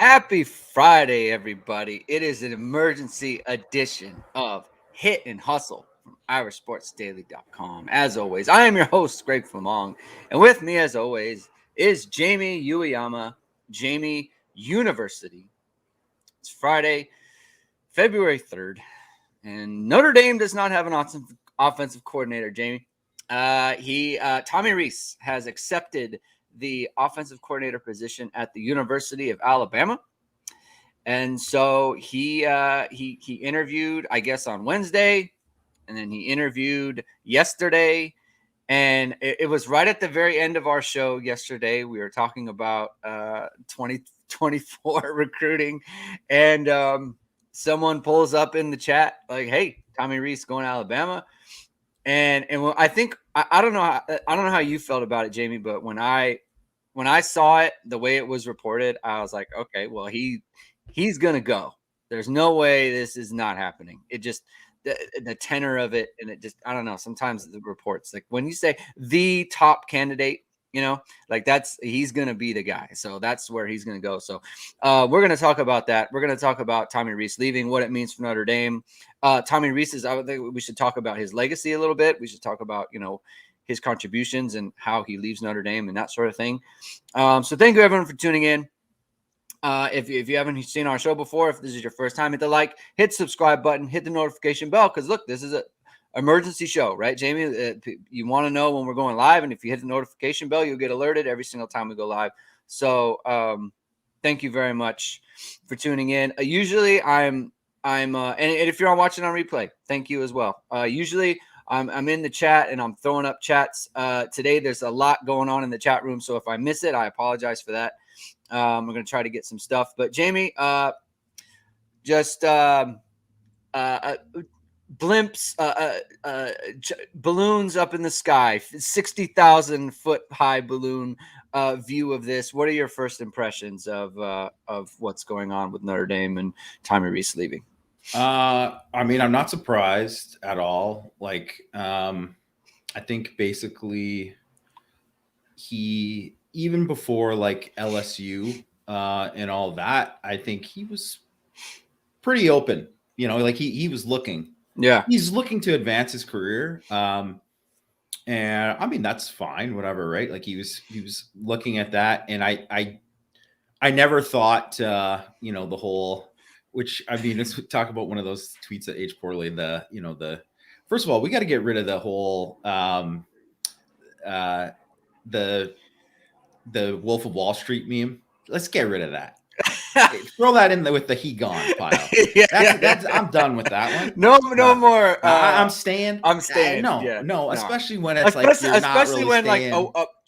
Happy Friday, everybody. It is an emergency edition of Hit and Hustle from IrishSportsDaily.com. As always, I am your host, Greg Flammang, and with me, as always, is Jamie Uyeyama, Jamie University. It's Friday, February 3rd, and Notre Dame does not have an offensive coordinator, Jamie. Tommy Rees has accepted the offensive coordinator position at the University of Alabama. And so he interviewed, I guess, on Wednesday, and then he interviewed yesterday. And it was right at the very end of our show yesterday. We were talking about 2024 recruiting, and someone pulls up in the chat like, "Hey, Tommy Rees going to Alabama." And I think I don't know how you felt about it, Jamie, but when I saw it the way it was reported, I was like, okay, well he's gonna go. There's no way this is not happening. It just the tenor of it, and it just I don't know. Sometimes the reports, like when you say the top candidate, like he's gonna be the guy. So that's where he's gonna go. So we're gonna talk about that. We're gonna talk about Tommy Rees leaving, what it means for Notre Dame. Tommy Rees I think we should talk about his legacy a little bit. We should talk about his contributions and how he leaves Notre Dame and that sort of thing. So thank you everyone for tuning in. If you haven't seen our show before, if this is your first time, hit the like, hit subscribe button, hit the notification bell. Because look, this is an emergency show, right, Jamie? You want to know when we're going live, and if you hit the notification bell, you'll get alerted every single time we go live. So thank you very much for tuning in. Usually and if you're watching on replay, thank you as well. Usually I'm in the chat and I'm throwing up chats. Today there's a lot going on in the chat room, so if I miss it, I apologize for that. We're going to try to get some stuff. But Jamie, just blimps, balloons up in the sky, 60,000 foot high balloon view of this. What are your first impressions of what's going on with Notre Dame and Tommy Rees leaving? I mean, I'm not surprised at all. I think basically he, even before LSU and all that, I think he was pretty open. He was looking. Yeah, he's looking to advance his career. And I mean, that's fine, whatever, right? He was looking at that, and I never thought the whole. Which, I mean, let's talk about one of those tweets that H. Poorly, first of all, we got to get rid of the whole, the Wolf of Wall Street meme. Let's get rid of that. Throw that in with the he gone pile. I'm done with that one. No more. I'm staying. No. Especially when it's especially when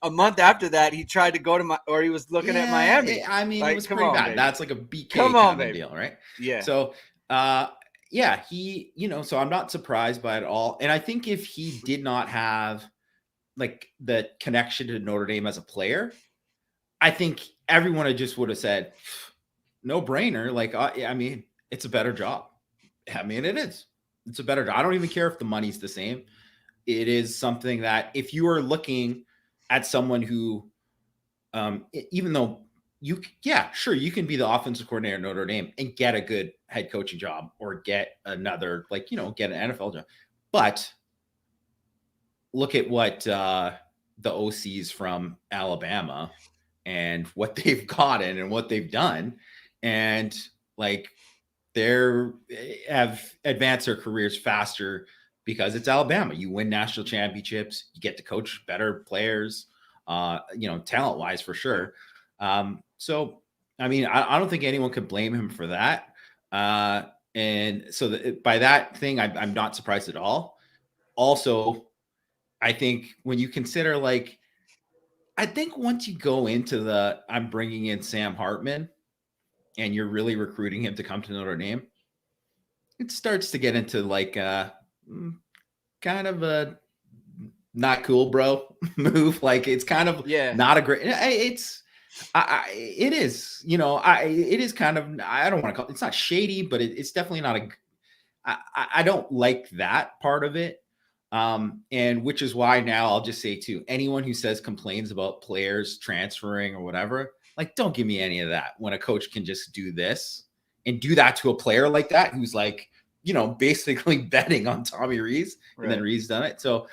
a month after that he tried to go to or he was looking at Miami. I mean, it was pretty bad. Baby. That's like a BK kind of deal, right? Yeah. So he, so I'm not surprised by it all. And I think if he did not have the connection to Notre Dame as a player, I think everyone would have said, no brainer. I mean, it's a better job. I mean, it is. It's a better job. I don't even care if the money's the same. It is something that if you are looking at someone who, even though you can be the offensive coordinator at Notre Dame and get a good head coaching job or get another, get an NFL job. But look at what the OCs from Alabama and what they've gotten and what they've done. And they have advanced their careers faster because it's Alabama. You win national championships, you get to coach better players, talent wise for sure. So, I mean, I don't think anyone could blame him for that. And so by that thing, I'm not surprised at all. Also, I think when you consider I think once you go into I'm bringing in Sam Hartman and you're really recruiting him to come to Notre Dame, it starts to get into kind of a not cool, bro move. It's kind of not a great. It is. It is kind of. I don't want to call it's not shady, but it's definitely not I don't like that part of it. And which is why now I'll just say to anyone who complains about players transferring or whatever, Like, don't give me any of that when a coach can just do this and do that to a player like that who's like, basically betting on Tommy Rees, and then Rees done it. So,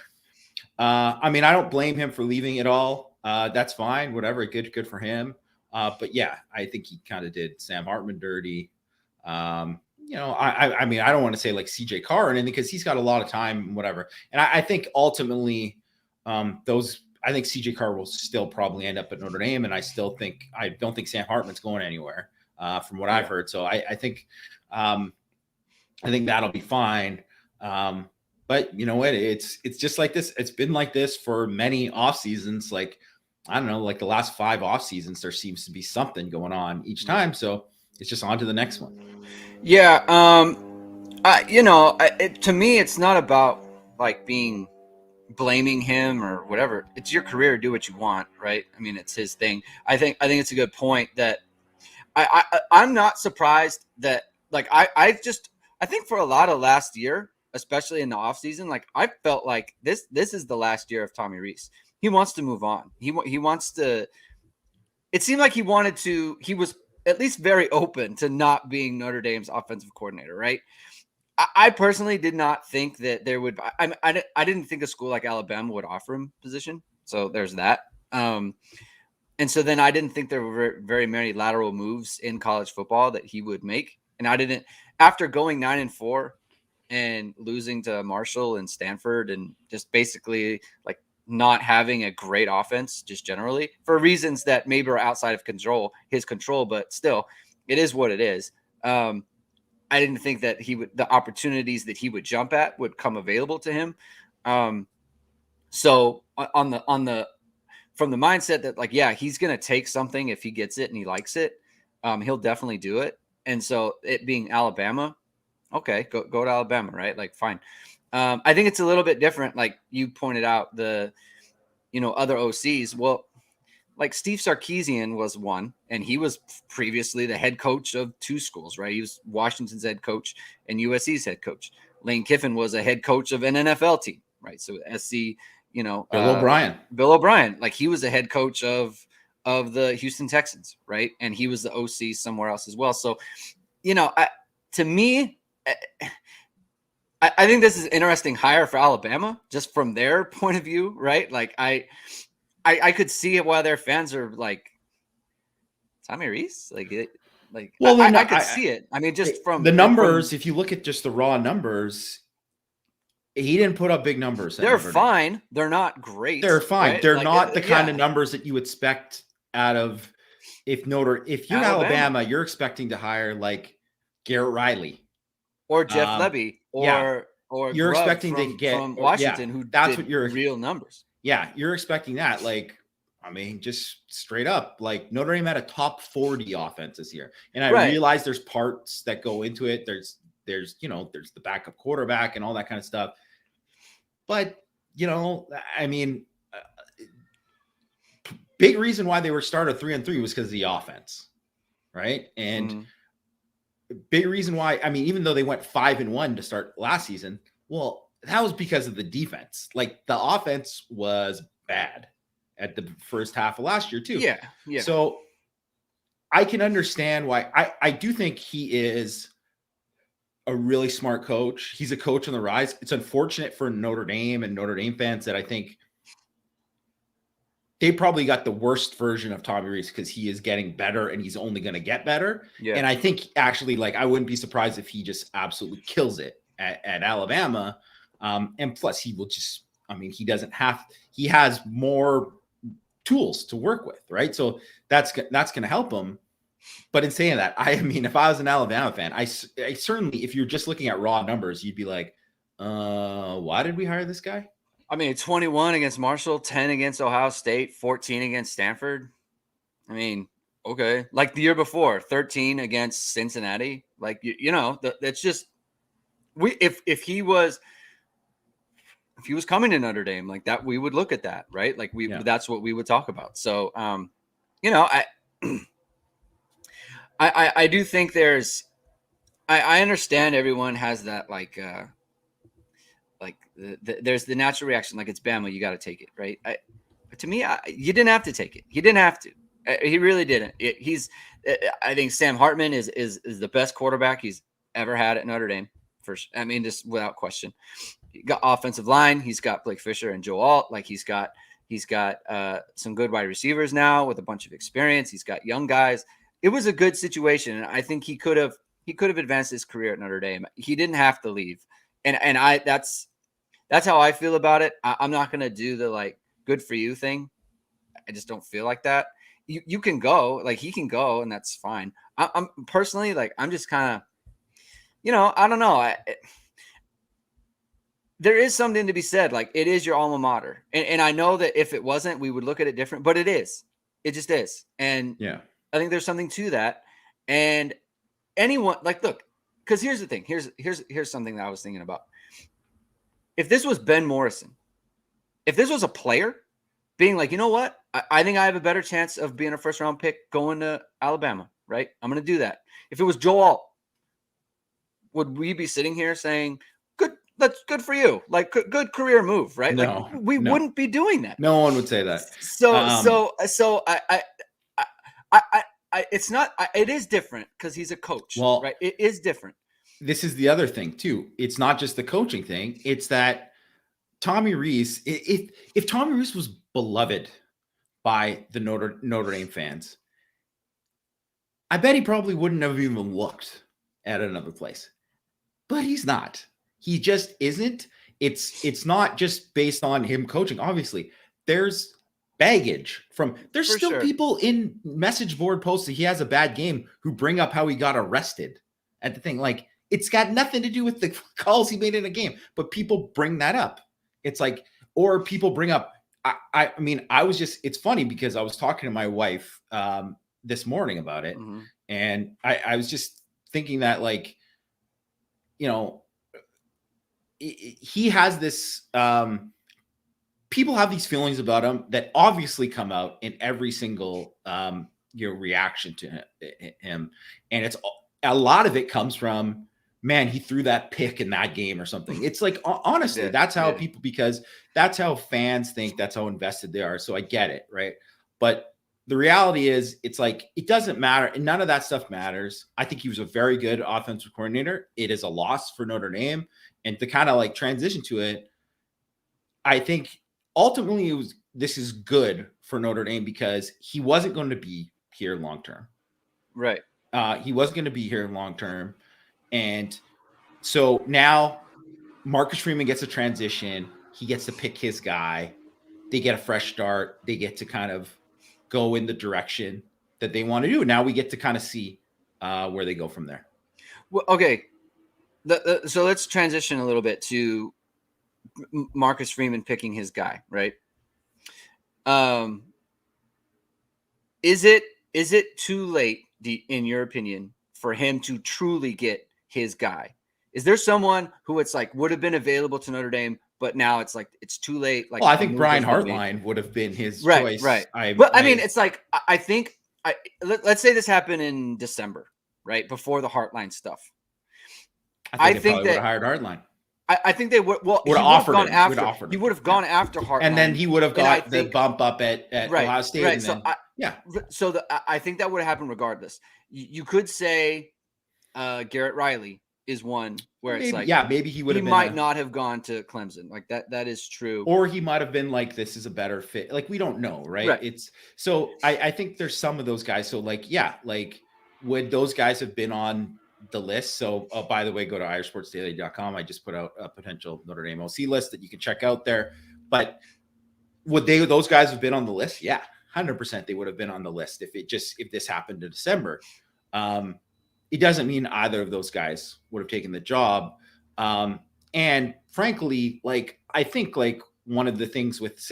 I mean, I don't blame him for leaving at all. That's fine, whatever. Good for him. But yeah, I think he kind of did Sam Hartman dirty. I mean, I don't want to say like CJ Carr or anything because he's got a lot of time, whatever. And I think ultimately, I think CJ Carr will still probably end up at Notre Dame, and I don't think Sam Hartman's going anywhere, from what I've heard. So I think that'll be fine. But you know what? It's just like this. It's been like this for many off seasons. Like, I don't know, like the last 5 off seasons, there seems to be something going on each time. So it's just on to the next one. Yeah. To me, it's not about like blaming him or whatever. It's your career. Do what you want. Right. I mean, it's his thing. I think it's a good point that I'm not surprised that like, I think for a lot of last year, especially in the offseason, like I felt like this is the last year of Tommy Rees. He wants to move on. He wants to. It seemed like he was at least very open to not being Notre Dame's offensive coordinator, right? I personally did not think that there would. I didn't think a school like Alabama would offer him a position. So there's that. And so then I didn't think there were very many lateral moves in college football that he would make. And I didn't, after going 9-4 and losing to Marshall and Stanford and just basically like not having a great offense, just generally for reasons that maybe are outside of his control, but still it is what it is. I didn't think that the opportunities that he would jump at would come available to him. So from the mindset that like, yeah, he's going to take something if he gets it and he likes it. He'll definitely do it. And so it being Alabama, okay, go to Alabama, right? Like, fine. I think it's a little bit different. Like you pointed out the, other OCs. Well, like Steve Sarkisian was one, and he was previously the head coach of 2 schools, right? He was Washington's head coach and USC's head coach. Lane Kiffin was a head coach of an NFL team, right? So SC, Bill O'Brien, like he was a head coach of the Houston Texans, right? And he was the OC somewhere else as well. So, to me, I think this is an interesting hire for Alabama, just from their point of view, right? Like I could see it why their fans are like Tommy Rees, I could see it. I mean, just from the numbers, if you look at just the raw numbers, he didn't put up big numbers. They're fine. They're not great. They're fine. Right? They're like, not the kind of numbers that you expect out of if you're Alabama, you're expecting to hire like Garrett Riley or Jeff Lebby or you're Grubb expecting to get from Washington who that's what your real numbers. Yeah, you're expecting that. Like, I mean, just straight up, like Notre Dame had a top 40 offense this year, and I realize there's parts that go into it. There's there's the backup quarterback and all that kind of stuff. But I mean, big reason why they were started 3-3 was because of the offense, right? And big reason why, I mean, even though they went 5-1 to start last season, well, that was because of the defense. Like the offense was bad at the first half of last year too. Yeah. So I can understand why. I do think he is a really smart coach. He's a coach on the rise. It's unfortunate for Notre Dame and Notre Dame fans that I think they probably got the worst version of Tommy Rees because he is getting better and he's only going to get better. Yeah. And I think actually, like, I wouldn't be surprised if he just absolutely kills it at Alabama. And plus he will just, I mean, he has more tools to work with, right? So that's going to help him. But in saying that, I mean, if I was an Alabama fan, I certainly, if you're just looking at raw numbers, you'd be like, why did we hire this guy? I mean, 21 against Marshall, 10 against Ohio State, 14 against Stanford. I mean, okay. Like the year before, 13 against Cincinnati. Like, that's just if he was coming to Notre Dame like that, we would look at that, right? Like that's what we would talk about. So, I do think I understand everyone has that there's the natural reaction, like it's Bama, you got to take it, right? To me, you didn't have to take it. He didn't have to. He really didn't. I think Sam Hartman is the best quarterback he's ever had at Notre Dame. I mean, just without question. He got offensive line. He's got Blake Fisher and Joe Alt. Like he's got some good wide receivers now with a bunch of experience. He's got young guys. It was a good situation, and I think he could have advanced his career at Notre Dame. He didn't have to leave, and that's how I feel about it. I'm not gonna do the like good for you thing. I just don't feel like that. You can go, like he can go, and that's fine. I'm personally like I'm just kind of, I don't know. There is something to be said. Like it is your alma mater, and I know that if it wasn't, we would look at it different. But it is. It just is, and yeah, I think there's something to that. And anyone like look, because here's the thing. Here's something that I was thinking about. If this was Ben Morrison, if this was a player being like, you know what, I think I have a better chance of being a first round pick going to Alabama, right? I'm going to do that. If it was Joe Alt, would we be sitting here saying, good, that's good for you, like good career move, right? no, like we wouldn't be doing that. No one would say that. So it's not. It is different because he's a coach, well, right? It is different. This is the other thing too. It's not just the coaching thing. It's that Tommy Rees. If Tommy Rees was beloved by the Notre Dame fans, I bet he probably wouldn't have even looked at another place. But he's not. He just isn't. It's not just based on him coaching. Obviously, there's baggage there's For still sure. people in message board posts that he has a bad game who bring up how he got arrested at the thing. Like it's got nothing to do with the calls he made in a game, but people bring that up. It's like, or people bring up, I mean, it's funny because I was talking to my wife this morning about it. Mm-hmm. And I was just thinking that like, he has this, people have these feelings about him that obviously come out in every single reaction to him. And it's a lot of it comes from, man, he threw that pick in that game or something. It's like, honestly, that's how people, because that's how fans think, that's how invested they are. So I get it. Right. But the reality is it's like, it doesn't matter. And none of that stuff matters. I think he was a very good offensive coordinator. It is a loss for Notre Dame. And to kind of like transition to it, I think ultimately this is good for Notre Dame because he wasn't going to be here long-term. Right. He wasn't going to be here long-term. And so now Marcus Freeman gets a transition. He gets to pick his guy. They get a fresh start. They get to kind of go in the direction that they want to do. Now we get to kind of see where they go from there. Well, okay. So let's transition a little bit to Marcus Freeman picking his guy, right? Is it too late, in your opinion, for him to truly get his guy? Is there someone who it's like would have been available to Notre Dame, but now it's like it's too late? Like, well, I think Brian Hartline would have been his choice. Right. But I mean, it's like I think let's say this happened in December, right before the Hartline stuff. I think they would have hired Hartline. I think they would. Well, would have offered him. He would have gone after Hartline, and then he would have got the bump up at Ohio State. Right. And so then, I think that would have happened regardless. You could say Garrett Riley is one where it's like, maybe he would have. He might not have gone to Clemson. Like that. That is true. Or he might have been like, this is a better fit. Like we don't know, right? It's so I think there's some of those guys. So like, would those guys have been on the list? So by the way, go to irishsportsdaily.com. I just put out a potential Notre Dame OC list that you can check out there. But would those guys have been on the list? Yeah, 100% they would have been on the list if this happened in December. It doesn't mean either of those guys would have taken the job. And frankly, like I think like one of the things with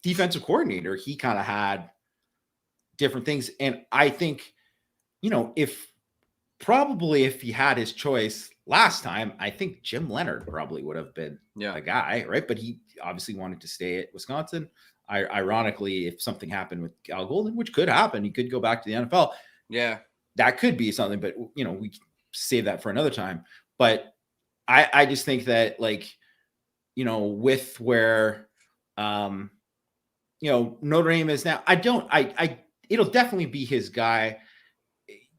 defensive coordinator, he kind of had different things. And I think, if he had his choice last time, I think Jim Leonard probably would have been a guy, right? But he obviously wanted to stay at Wisconsin. Ironically, if something happened with Cal Golden, which could happen, he could go back to the NFL. Yeah, that could be something, but we save that for another time. But I just think that like, with where, Notre Dame is now, it'll definitely be his guy.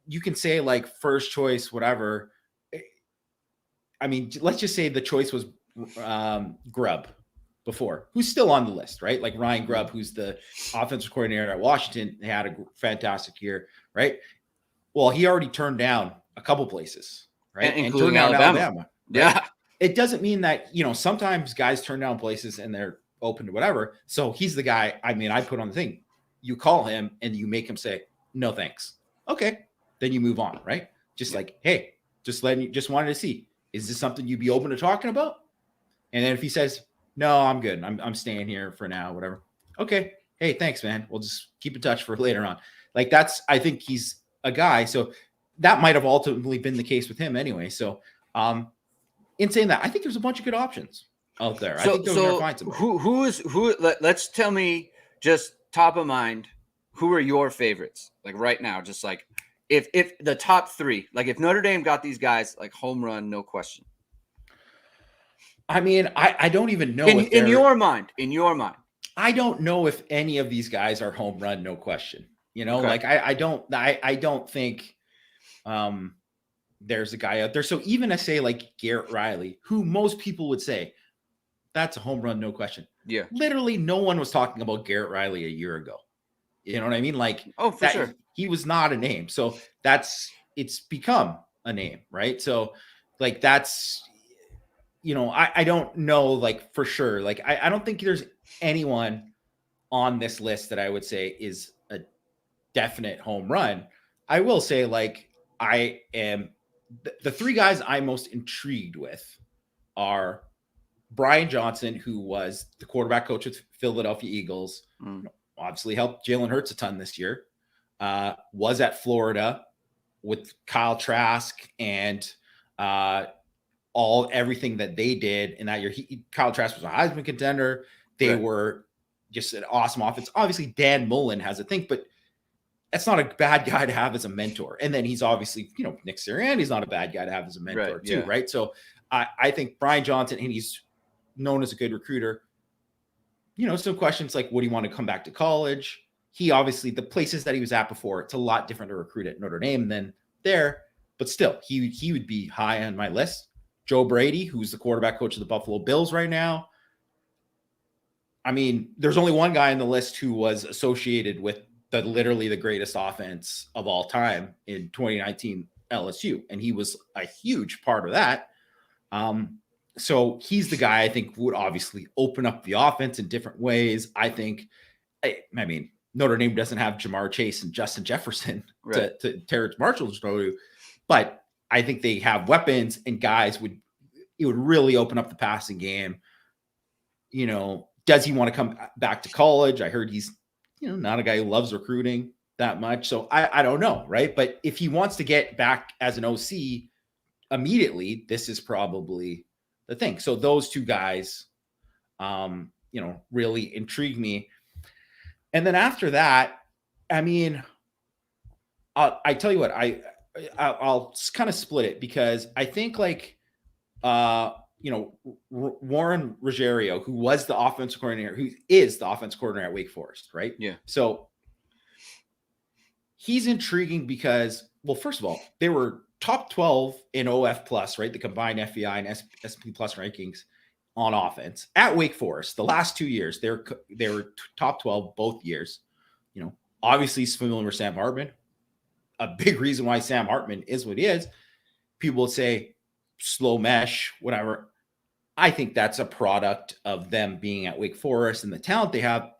You can say like first choice, whatever. I mean, let's just say the choice was Grubb before, who's still on the list, right? Like Ryan Grubb, who's the offensive coordinator at Washington, they had a fantastic year, right? Well, he already turned down a couple places, right? And including turned down Alabama. Right? Yeah. It doesn't mean that, sometimes guys turn down places and they're open to whatever. So he's the guy, I mean, I put on the thing. You call him and you make him say, no, thanks. Okay. Then you move on, right? Just like, hey, just wanted to see, is this something you'd be open to talking about? And then if he says, no, I'm good. I'm staying here for now, whatever. Okay. Hey, thanks, man. We'll just keep in touch for later on. Like I think he's a guy. So that might have ultimately been the case with him anyway. So, in saying that, I think there's a bunch of good options out there. So, I think they're going to find somebody. Let's tell me just top of mind, who are your favorites? Like right now, just like if the top three, like if Notre Dame got these guys, like home run, no question. I mean, I don't even know in your mind. I don't know if any of these guys are home run, no question. Okay. Like I don't think there's a guy out there. So even I say like Garrett Riley, who most people would say that's a home run, no question. Yeah. Literally no one was talking about Garrett Riley a year ago. You know what I mean? Like, for sure. He was not a name. So it's become a name, right? So like, that's, I don't know, like for sure. Like, I don't think there's anyone on this list that I would say is a definite home run. I will say, like, I am the three guys I'm most intrigued with are Brian Johnson, who was the quarterback coach of Philadelphia Eagles, obviously helped Jalen Hurts a ton this year, was at Florida with Kyle Trask and everything that they did in that year. Kyle Trask was a Heisman contender. They were just an awesome offense. Obviously, Dan Mullen has a thing, but that's not a bad guy to have as a mentor. And then he's obviously, Nick Sirianni's not a bad guy to have as a mentor too, right? So I think Brian Johnson, and he's known as a good recruiter. Some questions like, would he want to come back to college? He obviously, the places that he was at before, it's a lot different to recruit at Notre Dame than there, but still, he would be high on my list. Joe Brady, who's the quarterback coach of the Buffalo Bills right now. I mean, there's only one guy on the list who was associated with literally the greatest offense of all time in 2019 LSU. And he was a huge part of that. So he's the guy I think would obviously open up the offense in different ways. I think, I mean, Notre Dame doesn't have Jamar Chase and Justin Jefferson to Terrence Marshall's throw to, but I think they have weapons and guys it would really open up the passing game. Does he want to come back to college? I heard he's, not a guy who loves recruiting that much. So I don't know. Right. But if he wants to get back as an OC immediately, this is probably the thing. So those two guys, really intrigue me. And then after that, I mean, I tell you what, I'll kind of split it because I think like, Warren Ruggiero, who was the offensive coordinator, who is the offensive coordinator at Wake Forest, right? Yeah. So he's intriguing because, well, first of all, they were top 12 in OF plus, right? The combined FEI and SP plus rankings on offense at Wake Forest. The last 2 years, they were top 12 both years. Obviously he's familiar with Sam Hartman. A big reason why Sam Hartman is what he is. People would say slow mesh, whatever. I think that's a product of them being at Wake Forest and the talent they have.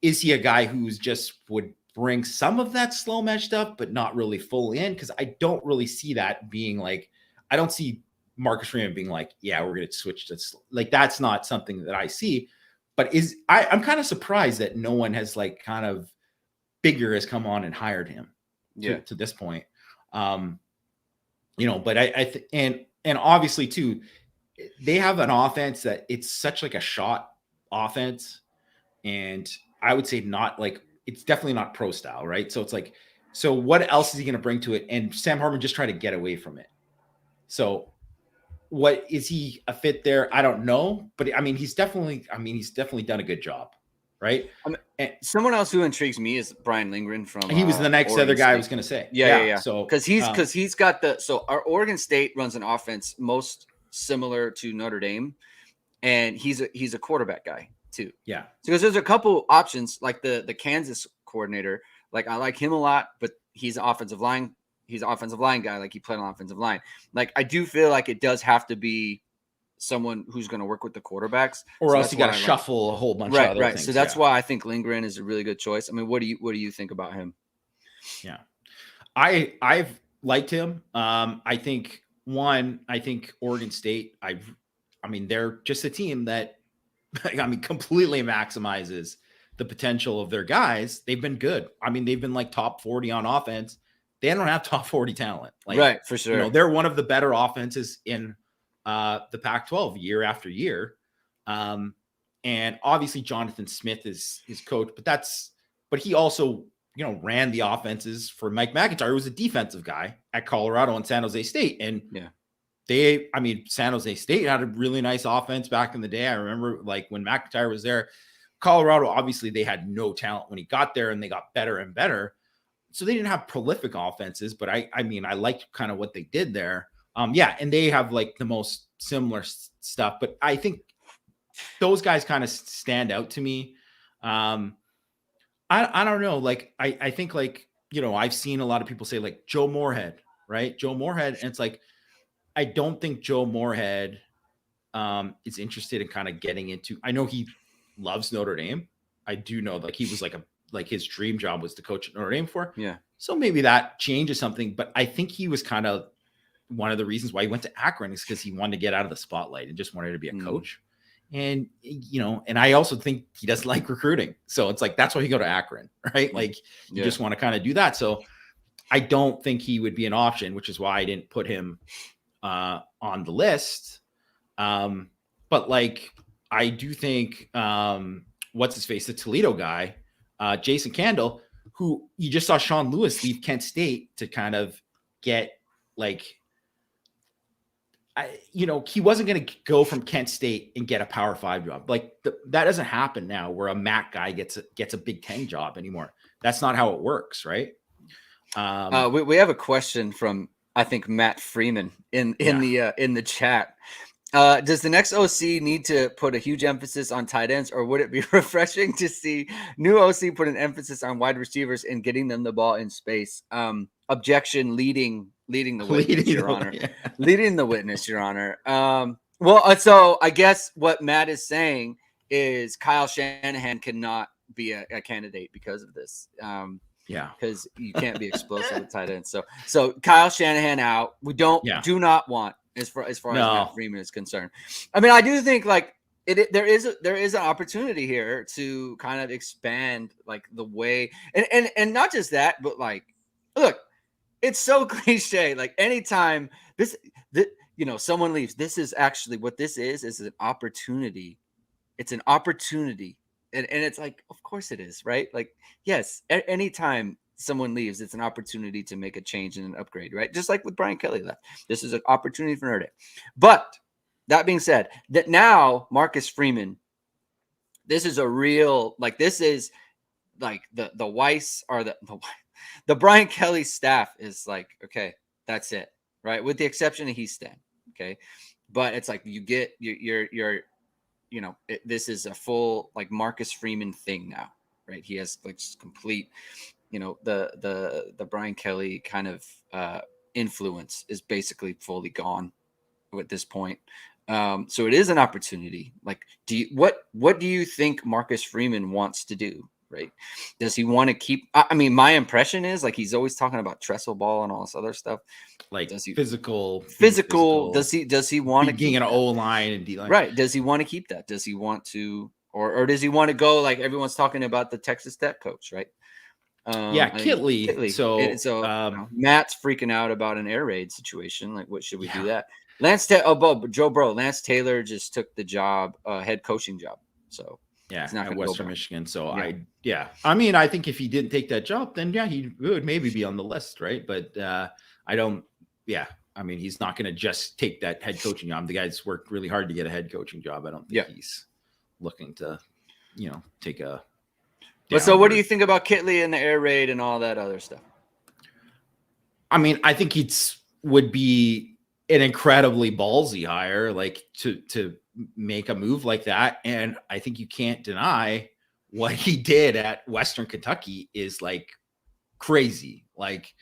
Is he a guy who's just would bring some of that slow mesh stuff, but not really full in? Because I don't really see that being like, I don't see Marcus Freeman being like, yeah, we're going to switch to like, that's not something that I see. But I'm kind of surprised that no one has like kind of bigger has come on and hired him to this point. But and obviously too, they have an offense that it's such like a shot offense. And I would say not like, it's definitely not pro style, right? So it's like, so what else is he going to bring to it? And Sam Hartman just tried to get away from it. So is he a fit there? I don't know, but I mean, he's definitely done a good job. right? I mean, And someone else who intrigues me is Brian Lindgren from he was the next Oregon other guy I State. was going to say. Yeah. So Because he's got our Oregon State runs an offense most similar to Notre Dame, and he's a quarterback guy too. Yeah. Because there's a couple options like the Kansas coordinator. Like I like him a lot, but he's an offensive line. He's an offensive line guy. Like he played on offensive line. Like I do feel like it does have to be someone who's going to work with the quartarbacks, or else you got to shuffle a whole bunch of other things. So that's why I think Lindgren is a really good choice. I mean, what do you think about him? Yeah, I've liked him. I think Oregon State. I mean, they're just a team that completely maximizes the potential of their guys. They've been good. I mean, they've been like top 40 on offense. They don't have top 40 talent. Like, right, for sure. They're one of the better offenses in the Pac-12 year after year. And obviously Jonathan Smith is his coach, but he also, ran the offenses for Mike McIntyre, who was a defensive guy at Colorado and San Jose State. And San Jose State had a really nice offense back in the day. I remember like when McIntyre was there. Colorado, obviously they had no talent when he got there, and they got better and better. So they didn't have prolific offenses, but I liked kind of what they did there. And they have like the most similar stuff, but I think those guys kind of stand out to me. I don't know. Like, I think like, I've seen a lot of people say like Joe Moorhead, right? Joe Moorhead. And it's like, I don't think Joe Moorhead is interested in kind of getting into, I know he loves Notre Dame. I do know like he was like his dream job was to coach at Notre Dame for. Yeah. So maybe that changes something, but I think he was kind of one of the reasons why he went to Akron is because he wanted to get out of the spotlight and just wanted to be a coach. And, and I also think he doesn't like recruiting. So it's like, that's why he go to Akron, right? Like you just want to kind of do that. So I don't think he would be an option, which is why I didn't put him on the list. But like, I do think, what's his face, the Toledo guy, Jason Candle, who you just saw Sean Lewis leave Kent State to kind of get like, he wasn't going to go from Kent State and get a Power 5 job. Like that doesn't happen now where a MAC guy gets a Big Ten job anymore. That's not how it works. Right. We have a question from, I think, Matt Freeman in the chat. Does the next OC need to put a huge emphasis on tight ends, or would it be refreshing to see new OC put an emphasis on wide receivers and getting them the ball in space? Objection, leading the witness, Your Honor. Yeah. Leading the witness, Your Honor. So I guess what Matt is saying is Kyle Shanahan cannot be a candidate because of this. Because you can't be explosive with tight ends. So Kyle Shanahan out. We do not want. As far as Matt Freeman is concerned, I mean, I do think like there is an opportunity here to kind of expand like the way and not just that, but like, look, it's so cliche. Like anytime someone leaves, this is actually what this is an opportunity. It's an opportunity, and it's like, of course it is, right? Like, yes, anytime someone leaves, it's an opportunity to make a change and an upgrade, right? Just like with Brian Kelly left. This is an opportunity for Notre Dame. But that being said, that now Marcus Freeman, this is a real, like, this is like the Weiss or the Brian Kelly staff is like, okay, that's it, right? With the exception of Hiestand, okay? But it's like you get this is a full like Marcus Freeman thing now, right? He has like complete the Brian Kelly kind of influence is basically fully gone at this point. So it is an opportunity. Like, what do you think Marcus Freeman wants to do? Right? Does he want to keep? I mean, my impression is like he's always talking about trestle ball and all this other stuff. Like, does he physical? Does he want to keep an O line and D line? Right? Does he want to keep that? Does he want to, or does he want to go like everyone's talking about the Texas Tech coach, right? Kittley. So Matt's freaking out about an air raid situation. Like, what should we do that? Lance Taylor just took the job, head coaching job. So he's not at Western Michigan. So I mean, I think if he didn't take that job, then he would maybe be on the list, right? But I don't. Yeah, I mean, he's not going to just take that head coaching job. The guy's worked really hard to get a head coaching job. I don't think he's looking to, take a But so what do you think about Kittley and the air raid and all that other stuff? I mean, I think would be an incredibly ballsy hire, like to make a move like that. And I think you can't deny what he did at Western Kentucky is like crazy. Like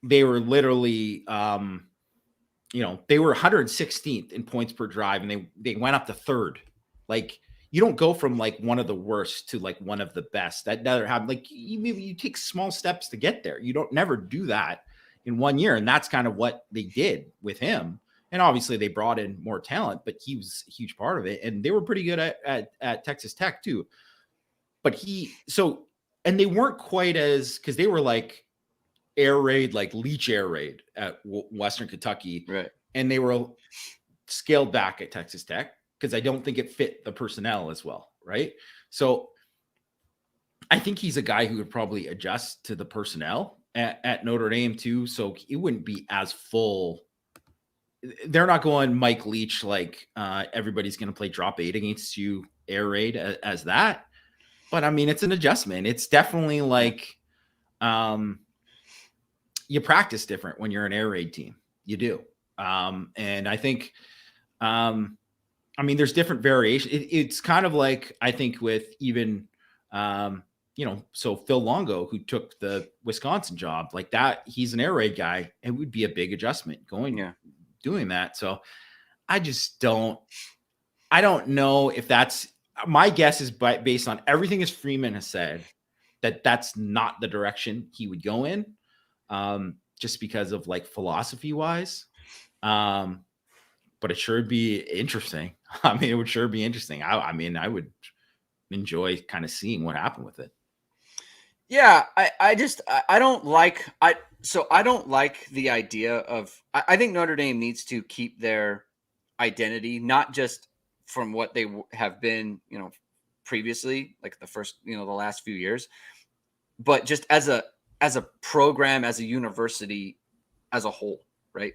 they were literally, they were 116th in points per drive, and they went up to third. Like you don't go from like one of the worst to like one of the best. That never happened. Like you take small steps to get there. You don't never do that in 1 year, and that's kind of what they did with him. And obviously they brought in more talent, but he was a huge part of it, and they were pretty good at Texas Tech too. But and they weren't quite as, because they were like air raid, like Leach air raid at Western Kentucky, right? And they were scaled back at Texas Tech because I don't think it fit the personnel as well, right? So I think he's a guy who would probably adjust to the personnel at Notre Dame too, so it wouldn't be as full. They're not going Mike Leach like everybody's going to play drop 8 against you air raid as that. But I mean, it's an adjustment. It's definitely like you practice different when you're an air raid team. You do. And I think, I mean, there's different variations. It's kind of like, I think with even, so Phil Longo, who took the Wisconsin job like that, he's an air raid guy. It would be a big adjustment doing that. So I don't know if that's, my guess is based on everything as Freeman has said, that's not the direction he would go in, just because of like philosophy wise. But it sure would be interesting. I mean, it would sure be interesting. I mean, I would enjoy kind of seeing what happened with it. Yeah, I don't like the idea of, I think Notre Dame needs to keep their identity, not just from what they have been, previously, like the first, the last few years, but just as a program, as a university as a whole, right?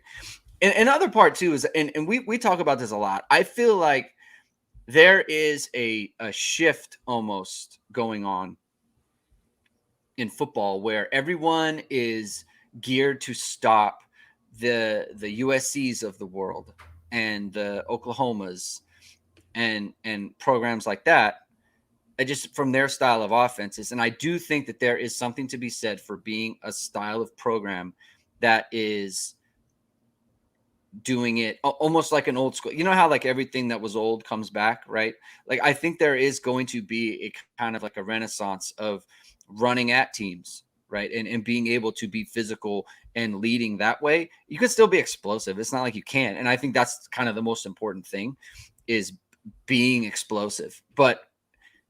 And other part too is, and we talk about this a lot. I feel like there is a shift almost going on in football where everyone is geared to stop the USCs of the world and the Oklahomas and programs like that, just from their style of offenses. And I do think that there is something to be said for being a style of program that is doing it almost like an old school. You know how like everything that was old comes back, right? Like I think there is going to be a kind of like a renaissance of running at teams, right? And being able to be physical and leading that way. You can still be explosive. It's not like you can't. And I think that's kind of the most important thing, is being explosive. But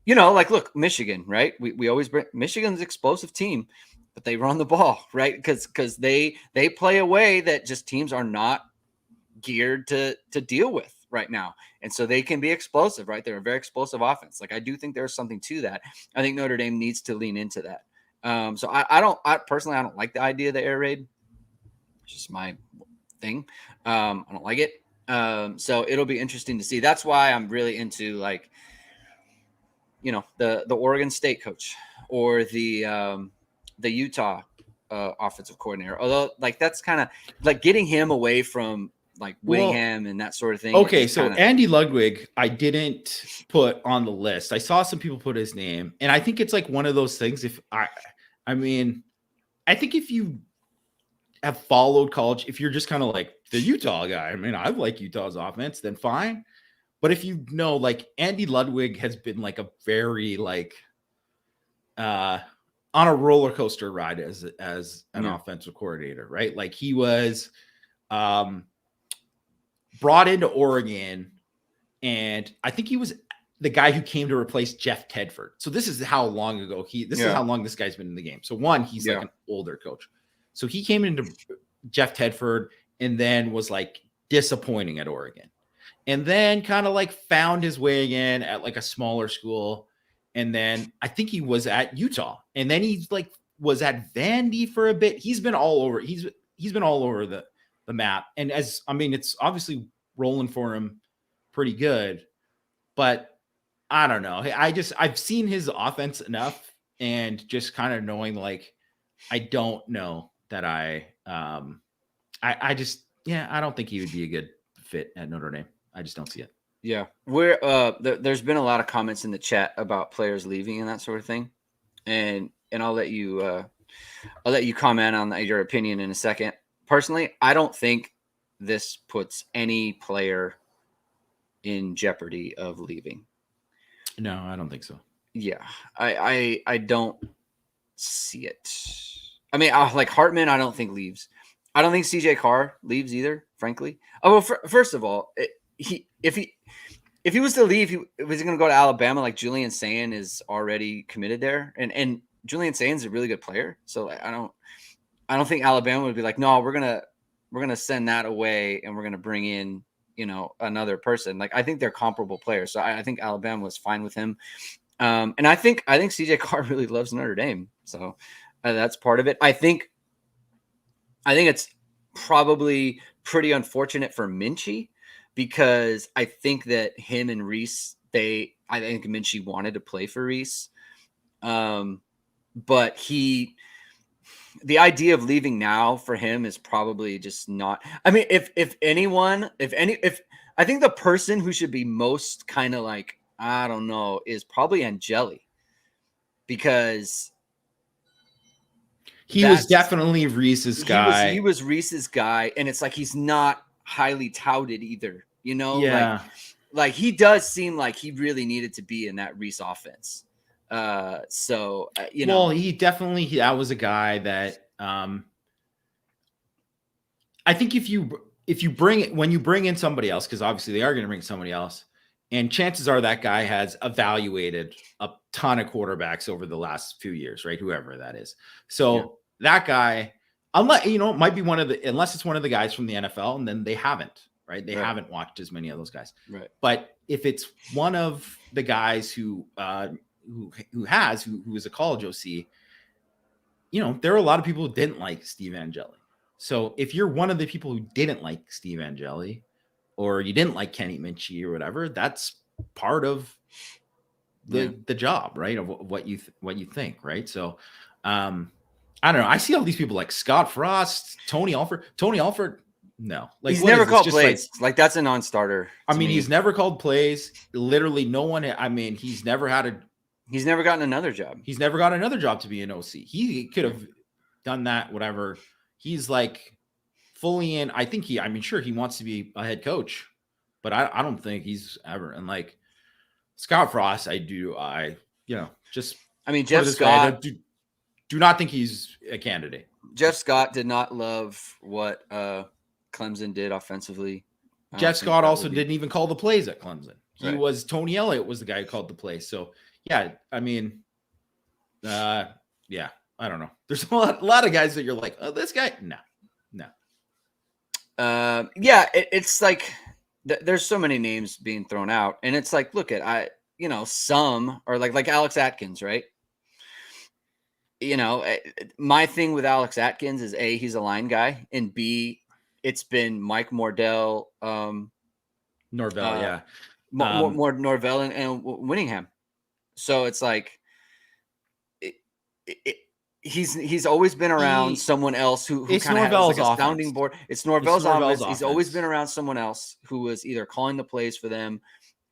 like, look, Michigan, right? We always bring Michigan's explosive team, but they run the ball, right? Because they play a way that just teams are not geared to deal with right now. And so they can be explosive, right? They're a very explosive offense. Like I do think there's something to that. I think Notre Dame needs to lean into that. So I personally don't like the idea of the air raid. It's just my thing. I don't like it. So it'll be interesting to see. That's why I'm really into like, the Oregon State coach or the Utah offensive coordinator. Although like that's kind of like getting him away from like Whittingham and that sort of thing. Okay, so Andy Ludwig, I didn't put on the list. I saw some people put his name, and I think it's like one of those things. I mean, I think if you have followed college, if you're just kind of like the Utah guy, I mean, I like Utah's offense, then fine. But if you know, like Andy Ludwig has been like a very like on a roller coaster ride as an offensive coordinator, right? Like he was brought into Oregon, and I think he was the guy who came to replace Jeff Tedford. So this is how long ago is how long this guy's been in the game. So one, he's like an older coach. So he came into Jeff Tedford and then was like disappointing at Oregon. And then kind of like found his way again at like a smaller school. And then I think he was at Utah. And then he like was at Vandy for a bit. He's been all over. He's been all over the map. And it's obviously rolling for him pretty good. But I don't know. I've seen his offense enough and just kind of knowing like, I don't know that I just, I don't think he would be a good fit at Notre Dame. I just don't see it. Yeah. There's been a lot of comments in the chat about players leaving and that sort of thing. And I'll let you comment on your opinion in a second. Personally, I don't think this puts any player in jeopardy of leaving. No, I don't think so. Yeah. I don't see it. I mean, like Hartman, I don't think leaves. I don't think CJ Carr leaves either, frankly. Oh, well, first of all, if he was to leave, was he going to go to Alabama? Like Julian Sand is already committed there, and Julian Sand's a really good player. So I don't think Alabama would be like, no, we're gonna send that away and we're gonna bring in another person. Like I think they're comparable players. So I think Alabama was fine with him. And I think CJ Carr really loves Notre Dame. So that's part of it. I think it's probably pretty unfortunate for Minchie because I think that him and Rees, I think Minchie wanted to play for Rees. But the idea of leaving now for him is probably just not. I mean, if I think the person who should be most kind of like, I don't know, is probably Angeli, because he was definitely Rees's guy. He was Rees's guy, and it's like he's not highly touted either. Yeah. Like he does seem like he really needed to be in that Rees offense. So well, he definitely that was a guy that I think if you when you bring in somebody else, because obviously they are going to bring somebody else, and chances are that guy has evaluated a ton of quarterbacks over the last few years, right? Whoever that is. So that guy, unless it might be unless it's one of the guys from the NFL, and then they haven't, right? They haven't watched as many of those guys, right? But if it's one of the guys who was a college OC, there are a lot of people who didn't like Steve Angeli. So if you're one of the people who didn't like Steve Angeli, or you didn't like Kenny Minchie or whatever, that's part of the job, right? Of what you think, right? So I don't know. I see all these people like Scott Frost, Tony Alford. No, like he's never called plays. Like that's a non-starter. I mean, he's never called plays. Literally, no one. I mean, he's never gotten another job. He's never got another job to be an OC. He could have done that, whatever. He's like fully in. I think sure he wants to be a head coach, but I don't think he's ever. And like Scott Frost, Jeff Scott, do not think he's a candidate. Jeff Scott did not love what Clemson did offensively. Jeff Scott also didn't even call the plays at Clemson. He was Tony Elliott was the guy who called the plays. So yeah, I mean, I don't know. There's a lot of guys that you're like, oh, this guy, no. It's like there's so many names being thrown out, and it's like, look at some are like Alex Atkins, right? My thing with Alex Atkins is A, he's a line guy, and B, it's been Mike Norvell, Norvell, more Norvell and Winningham. So it's like he's always been around someone else who kind of has like a sounding board. It's Norvell's offense. He's always been around someone else who was either calling the plays for them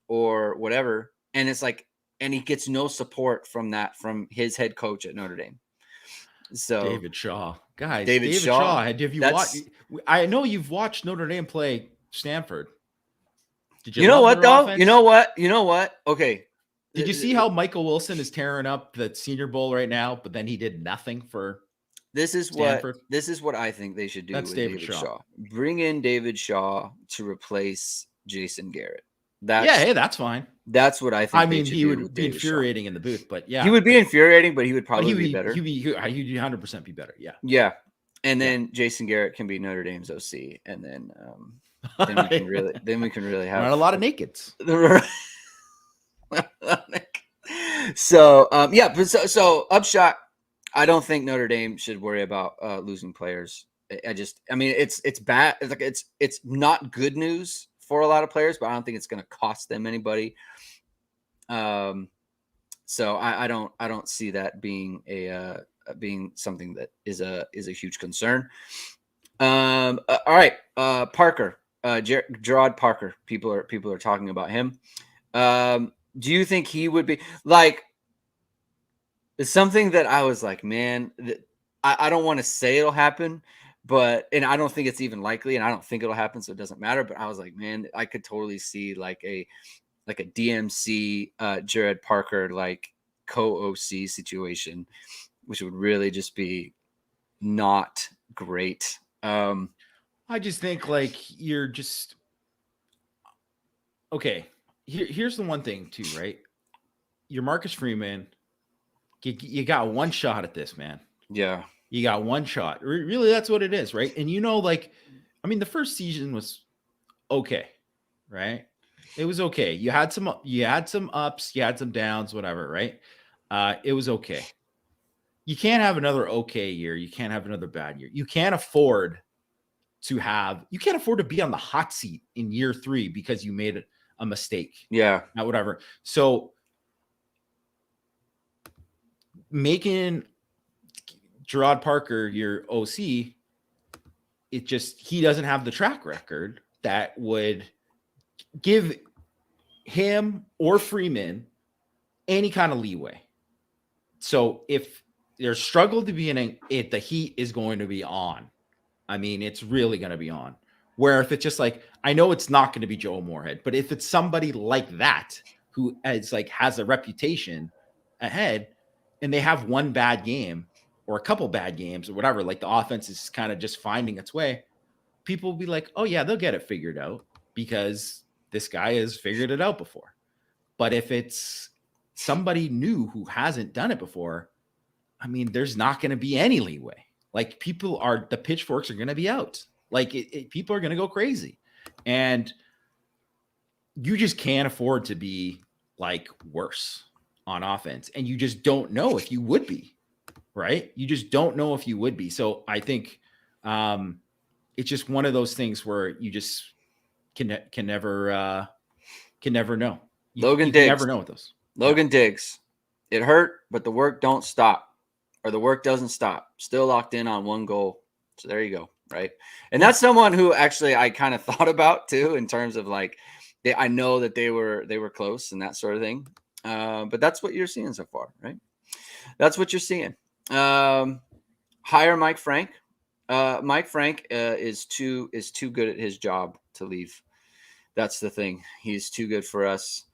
or whatever. And it's like, and he gets no support from his head coach at Notre Dame. So David Shaw, guys, David Shaw. Have you watched? I know you've watched Notre Dame play Stanford. Did you know what though? Offense? You know what? Okay. Did you see how Michael Wilson is tearing up the Senior Bowl right now, but then he did nothing for Stanford? This is what I think they should do. That's with David Shaw. Bring in David Shaw to replace Jason Garrett. That's fine. That's what I think. I mean, he would be infuriating in the booth, but yeah, he would be infuriating, but he would probably be better. He'd 100% be better. Yeah. Yeah. And then Jason Garrett can be Notre Dame's OC, and then we can really have not a lot of nakeds. So so upshot, I don't think Notre Dame should worry about losing players. It's bad. It's like it's not good news for a lot of players, but I don't think it's going to cost them anybody. So I don't see that being being something that is a huge concern. All right, Parker, Gerard Parker. People are talking about him. Do you think he would be like? It's something that I was like, man, I don't want to say it'll happen, and I don't think it's even likely, and I don't think it'll happen, so it doesn't matter. But I was like, man, I could totally see like a DMC Jared Parker like co-OC situation, which would really just be not great. I just think like you're just okay. Here's the one thing too, right? You're Marcus Freeman. You got one shot at this, man. Yeah. You got one shot. Really, that's what it is, right? And like, I mean, the first season was okay, right? It was okay. You had some ups, you had some downs, whatever, right? It was okay. You can't have another okay year. You can't have another bad year. You can't afford to be on the hot seat in year 3 because you made a mistake. Yeah. Not whatever. So making Gerard Parker your OC, he doesn't have the track record that would give him or Freeman any kind of leeway. So if there's struggle to be in it, the heat is going to be on. I mean, it's really going to be on. Where if it's just like, I know it's not going to be Joe Moorhead, but if it's somebody like that who has a reputation ahead and they have one bad game or a couple bad games or whatever, like the offense is kind of just finding its way, people will be like, oh yeah, they'll get it figured out because this guy has figured it out before. But if it's somebody new who hasn't done it before, I mean, there's not going to be any leeway. Like the pitchforks are going to be out. Like people are going to go crazy. And you just can't afford to be like worse on offense. And you just don't know if you would be, right? You just don't know if you would be. So I think it's just one of those things where you just can never know. Logan you Diggs. can never know with those. Logan Diggs. It hurt, but the work don't stop. Or the work doesn't stop. Still locked in on one goal. So there you go, right? And that's someone who actually I kind of thought about too, in terms of like, I know that they were close and that sort of thing. But that's what you're seeing so far, right? That's what you're seeing. Hire Mike Frank. Mike Frank is too good at his job to leave. That's the thing. He's too good for us.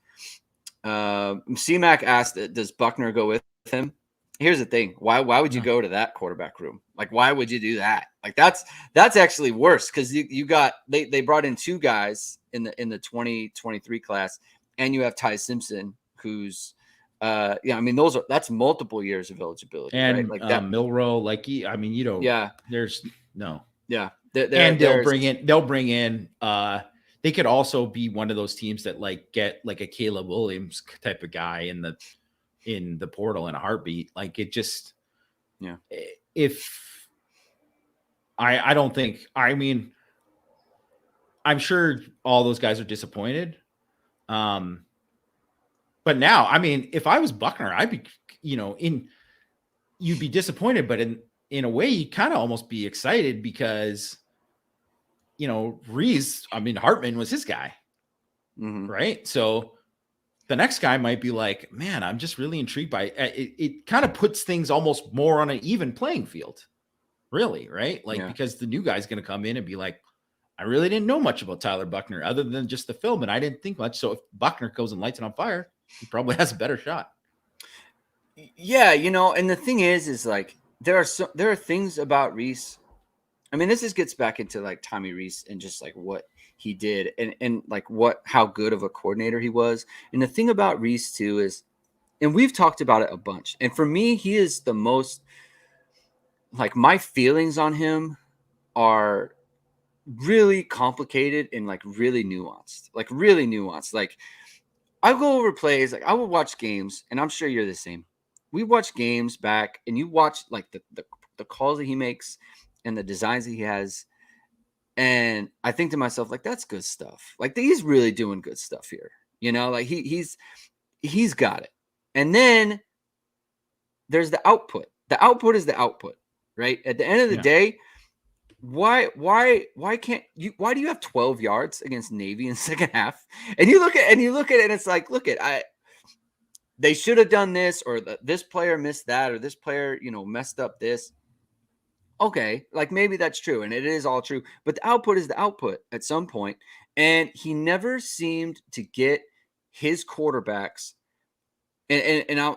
C-Mac asked, does Buckner go with him? Here's the thing. Why would you go to that quarterback room? Like, why would you do that? Like, that's actually worse because you got they brought in 2 guys in the 2023 class, and you have Ty Simpson, who's I mean that's multiple years of eligibility, and right? Like that Milrow, I mean, you don't. Yeah, there's no. Yeah, and they'll bring in. They could also be one of those teams that get like a Caleb Williams type of guy in the portal in a heartbeat. Like it just, if I don't think, I mean, I'm sure all those guys are disappointed. But now, I mean, if I was Buckner, I'd be, you'd be disappointed, but in a way, you kind of almost be excited because, Rees, I mean, Hartman was his guy, right? So the next guy might be like, man, I'm just really intrigued by it. It kind of puts things almost more on an even playing field, really, right? Because the new guy's going to come in and be like, I really didn't know much about Tyler Buckner other than just the film, and I didn't think much. So if Buckner goes and lights it on fire, he probably has a better shot. Yeah, and the thing is like there are things about Rees. I mean, this gets back into like Tommy Rees and just like what he did and like how good of a coordinator he was. And the thing about Rees too is, and we've talked about it a bunch. And for me, he is the most, like, my feelings on him are really complicated and like really nuanced. Like I go over plays, like I will watch games, and I'm sure you're the same. We watch games back and you watch like the calls that he makes and the designs that he has. And I think to myself, like, that's good stuff. Like he's really doing good stuff here. Like he's got it. And then there's the output. The output is the output, right? At the end of the day, why can't you? Why do you have 12 yards against Navy in the second half? And you look at it, and it's like, look at they should have done this, or this player missed that, or this player, messed up this. Okay, like maybe that's true, and it is all true, but the output is the output at some point, and he never seemed to get his quarterbacks. And I'm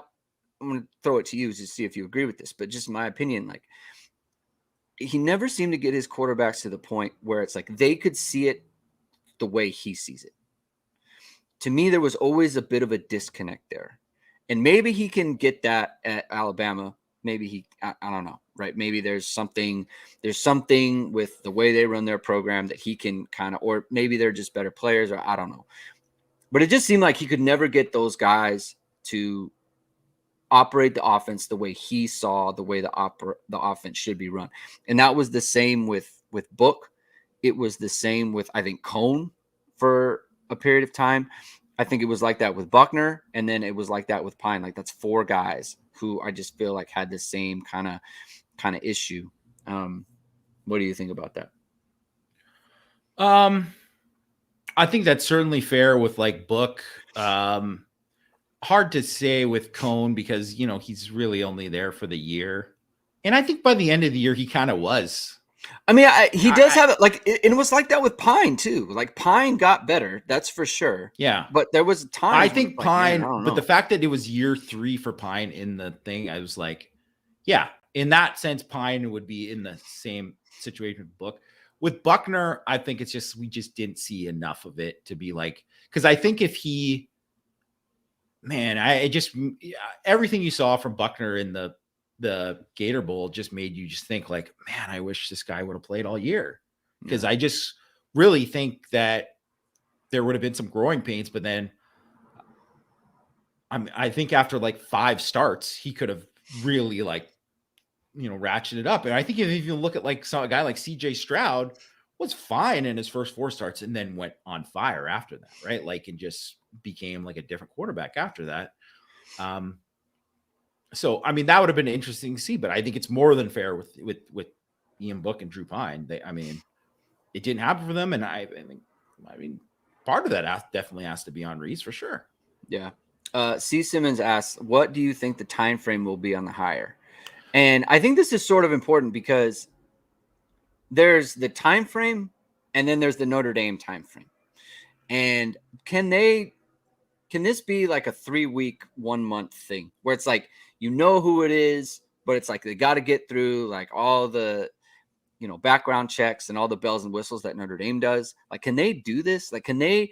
going to throw it to you to see if you agree with this, but just my opinion, like he never seemed to get his quarterbacks to the point where it's like they could see it the way he sees it. To me, there was always a bit of a disconnect there, and maybe he can get that at Alabama. Maybe I don't know, right? Maybe there's something with the way they run their program that he can kind of, or maybe they're just better players, or I don't know. But it just seemed like he could never get those guys to operate the offense the way he saw the way the offense should be run. And that was the same with Book. It was the same with, I think, Cone for a period of time. I think it was like that with Buckner, and then it was like that with Pine. Like that's four guys who I just feel like had the same kind of issue. What do you think about that? I think that's certainly fair with like Book. Hard to say with Cone because, he's really only there for the year. And I think by the end of the year, he kind of was. I mean, he does have it. Like, it was like that with Pine too. Like Pine got better, that's for sure. Yeah, but there was a time. I think Pine, but the fact that it was year 3 for Pine in the thing, I was like, yeah, in that sense, Pine would be in the same situation with Book. With Buckner, I think it's just we just didn't see enough of it to be like, because I think if he, man, everything you saw from Buckner in the Gator Bowl just made you just think like, man, I wish this guy would have played all year. Because I just really think that there would have been some growing pains, but then I think after like 5 starts, he could have really like, ratcheted up. And I think if you look at like a guy like CJ Stroud was fine in his first 4 starts and then went on fire after that, right? Like, and just became like a different quarterback after that. So, I mean, that would have been interesting to see, but I think it's more than fair with Ian Book and Drew Pine. It didn't happen for them. And I mean, part of that definitely has to be on Rees for sure. Yeah. C. Simmons asks, what do you think the time frame will be on the hire? And I think this is sort of important because there's the time frame and then there's the Notre Dame time frame. And can this be like a 3-week, 1-month thing where it's like, who it is, but it's like they got to get through like all the, background checks and all the bells and whistles that Notre Dame does. Like, can they do this? Like, can they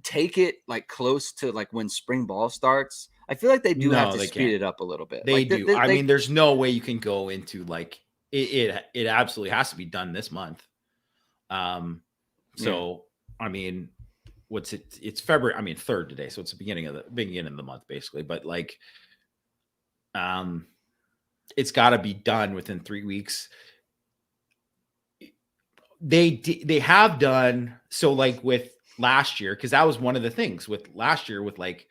take it like close to like when spring ball starts? I feel like they do have to speed it up a little bit. They do. I mean, there's no way you can go into like it absolutely has to be done this month. So I mean, what's it? It's February. I mean, 3rd today, so it's the beginning of the month, basically. But like, it's got to be done within 3 weeks. They have done so, like with last year, because that was one of the things with last year with like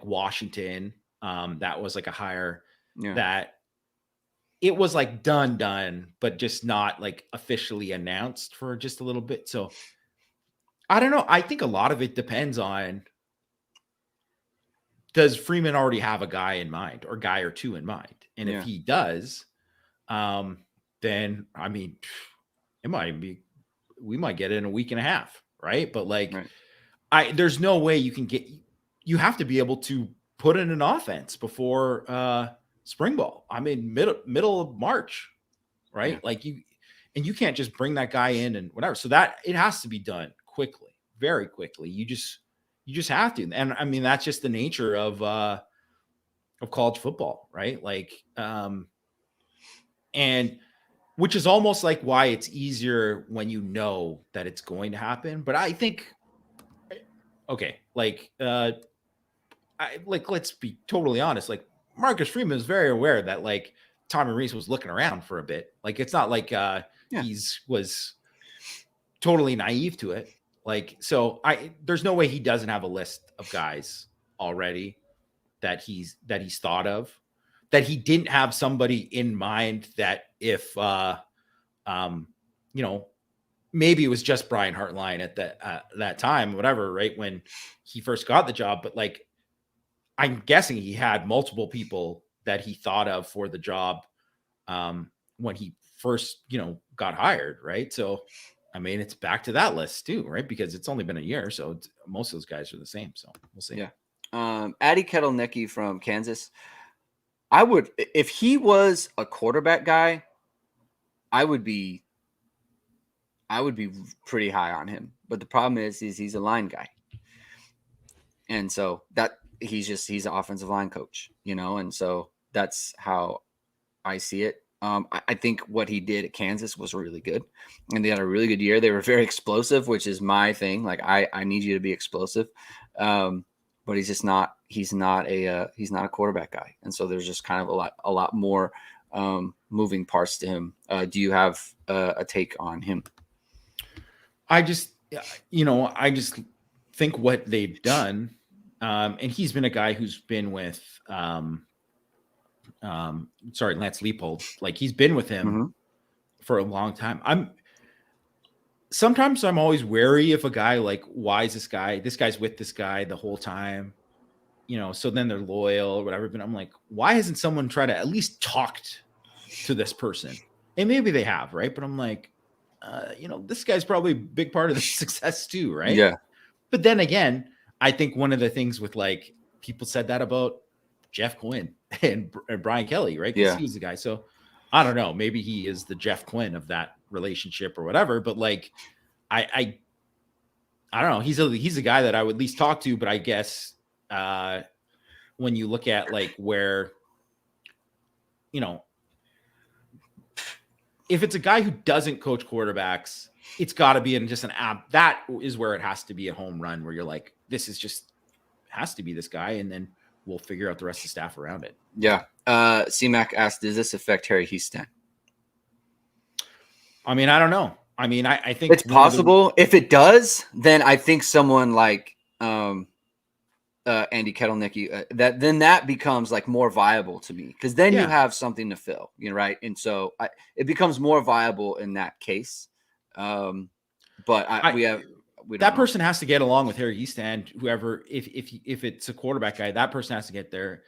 Washington. That was like a hire that it was like done, but just not like officially announced for just a little bit. So I don't know. I think a lot of it depends on, does Freeman already have a guy in mind or guy or two in mind? And if he does, then I mean, we might get it in a week and a half. Right. But like, there's no way you have to be able to put in an offense before spring ball. I mean, middle of March, right? Yeah. Like you can't just bring that guy in and whatever. So that it has to be done quickly, very quickly. You just have to. And I mean, that's just the nature of college football, right? Like, and which is almost like why it's easier when you know that it's going to happen. But I think, okay, like, let's be totally honest. Like, Marcus Freeman is very aware that like Tommy Rees was looking around for a bit. Like, it's not like was totally naive to it. Like, so there's no way he doesn't have a list of guys already that he's thought of, that he didn't have somebody in mind that if maybe it was just Brian Hartline at that time, whatever, right, when he first got the job, but like I'm guessing he had multiple people that he thought of for the job when he first, got hired, right? So, I mean, it's back to that list too, right? Because it's only been a year, so most of those guys are the same. So we'll see. Yeah. Addy Kittle-Nicki from Kansas. I would, if he was a quarterback guy, I would be pretty high on him. But the problem is he's a line guy, and so that he's an offensive line coach, and so that's how I see it. I think what he did at Kansas was really good, and they had a really good year. They were very explosive, which is my thing. Like I need you to be explosive, but he's just not. He's not a quarterback guy, and so there's just kind of a lot more moving parts to him. Do you have a take on him? I just think what they've done, and he's been a guy who's been with Lance Leopold. Like he's been with him for a long time. Sometimes I'm always wary of a guy like, why is this guy's with this guy the whole time, so then they're loyal or whatever. But I'm like, why hasn't someone tried to at least talked to this person? And maybe they have, right? But I'm like, this guy's probably a big part of the success too, right? Yeah. But then again, I think one of the things with like people said that about Jeff Quinn and Brian Kelly, right? Because he was the guy. So I don't know. Maybe he is the Jeff Quinn of that relationship or whatever. But like, I don't know. He's a guy that I would at least talk to. But I guess when you look at like where, if it's a guy who doesn't coach quarterbacks, it's got to be in just an app. That is where it has to be a home run where you're like, this is just has to be this guy. And then we'll figure out the rest of the staff around it. Yeah. C-Mac asked, does this affect Harry Hiestand? I mean, I don't know. I mean, I think it's possible. If it does, then I think someone like Andy Kittle-Nicki, that becomes like more viable to me, because then you have something to fill, right? And so it becomes more viable in that case. But that person has to get along with Harry Hiestand, whoever. If it's a quarterback guy, that person has to get there.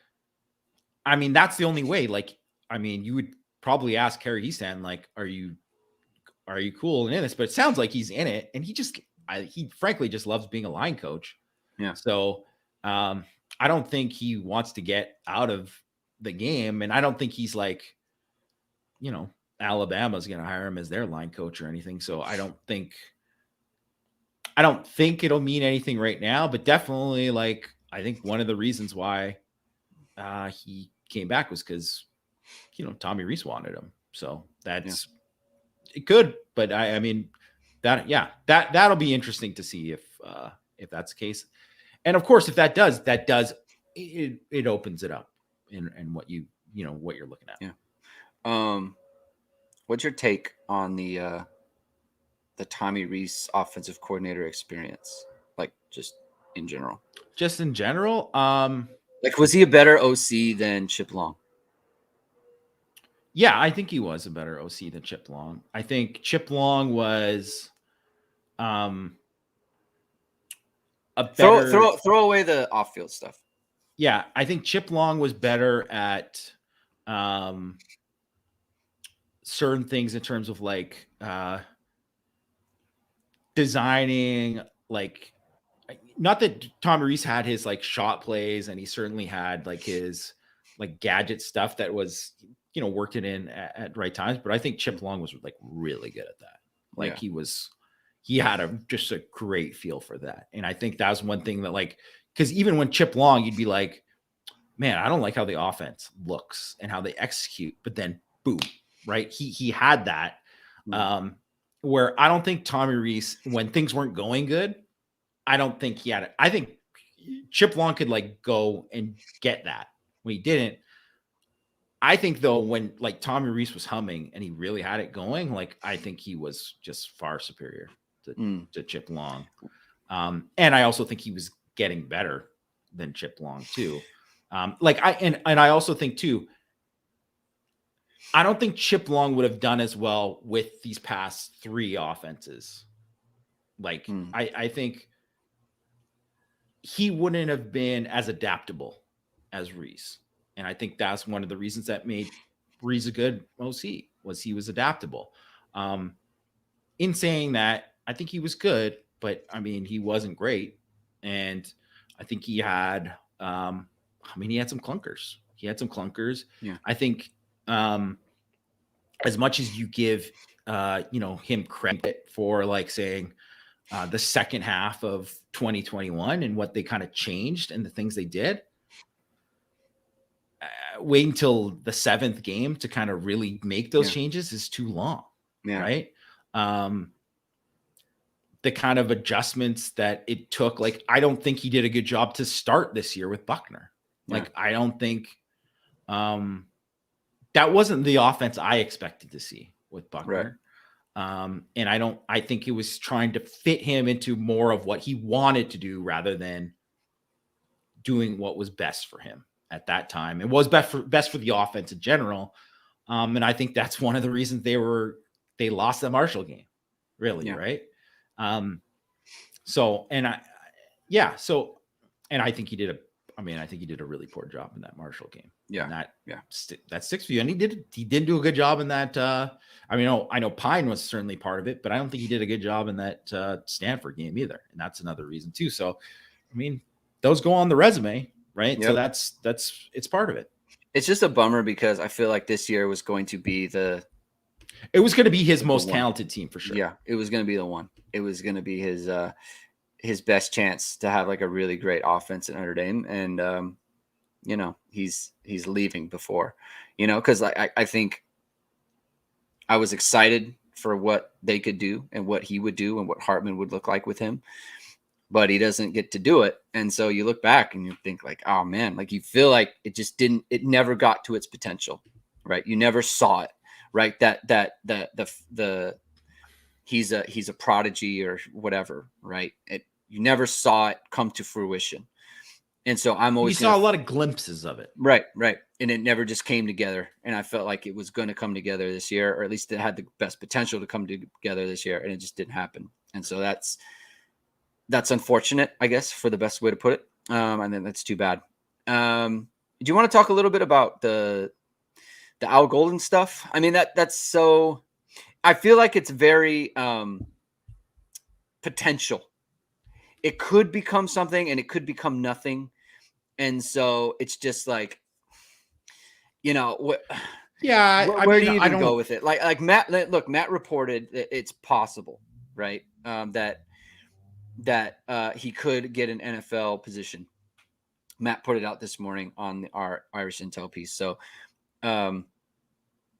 I mean, that's the only way. Like, I mean, you would probably ask Harry Hiestand, like, are you cool in this? But it sounds like he's in it, and he frankly just loves being a line coach. Yeah. So I don't think he wants to get out of the game, and I don't think he's like, Alabama's going to hire him as their line coach or anything. So I don't think it'll mean anything right now, but definitely, like, I think one of the reasons why he came back was because, Tommy Rees wanted him. So that's it could, but I mean that'll be interesting to see if that's the case. And of course, if that does, it opens it up in what what you're looking at. Yeah. What's your take on the Tommy Rees offensive coordinator experience? Like just in general? Just in general? Like, was he a better OC than Chip Long? Yeah, I think he was a better OC than Chip Long. I think Chip Long was a better throw away the off-field stuff. Yeah, I think Chip Long was better at certain things in terms of like designing, like, not that Tommy Rees had his like shot plays, and he certainly had like his like gadget stuff that was, worked it in at right times. But I think Chip Long was like really good at that. Like he had just a great feel for that. And I think that was one thing that, like, because even when Chip Long, you'd be like, man, I don't like how the offense looks and how they execute, but then boom, right? He had that. Where I don't think Tommy Rees, when things weren't going good, I don't think he had it. I think Chip Long could like go and get that when he didn't. I think though, when like Tommy Rees was humming and he really had it going, like I think he was just far superior to Chip Long. And I also think he was getting better than Chip Long too. I also think too, I don't think Chip Long would have done as well with these past 3 offenses. I think he wouldn't have been as adaptable as Rees. And I think that's one of the reasons that made Rees a good OC, was he was adaptable. In saying that, I think he was good, but I mean, he wasn't great. And I think he had, he had some clunkers. Yeah. I think, as much as you give, him credit for like saying the second half of 2021 and what they kind of changed and the things they did, wait until the 7th game to kind of really make those changes is too long. Yeah. Right. The kind of adjustments that it took, like, I don't think he did a good job to start this year with Buckner. Like, I don't think that wasn't the offense I expected to see with Buckner. Right. And I think it was trying to fit him into more of what he wanted to do rather than doing what was best for him at that time. It was best for the offense in general. And I think that's one of the reasons they lost the Marshall game, really. Yeah. Right. I think he did a really poor job in that Marshall game. Yeah. And that sticks for you. And he did do a good job in that. I know Pine was certainly part of it, but I don't think he did a good job in that Stanford game either. And that's another reason too. So, I mean, those go on the resume, right? Yep. So it's part of it. It's just a bummer because I feel like this year was going to be his most talented team for sure. Yeah, it was going to be the one. It was going to be his best chance to have like a really great offense at Notre Dame. And, he's leaving before, because I think I was excited for what they could do and what he would do and what Hartman would look like with him. But he doesn't get to do it. And so you look back and you think like, oh man, like you feel like it never got to its potential, right? You never saw it, right? He's a prodigy or whatever, right? You never saw it come to fruition. And so you saw a lot of glimpses of it. Right. And it never just came together. And I felt like it was going to come together this year, or at least it had the best potential to come together this year. And it just didn't happen. And so that's unfortunate, I guess, for the best way to put it. And then that's too bad. Do you want to talk a little bit about the Al Golden stuff? I mean, that's so, I feel like it's very potential. It could become something and it could become nothing. And so it's just like, what? Yeah. Where do you even go with it? Like Matt reported that it's possible, right? That he could get an NFL position. Matt put it out this morning on our Irish Intel piece. So,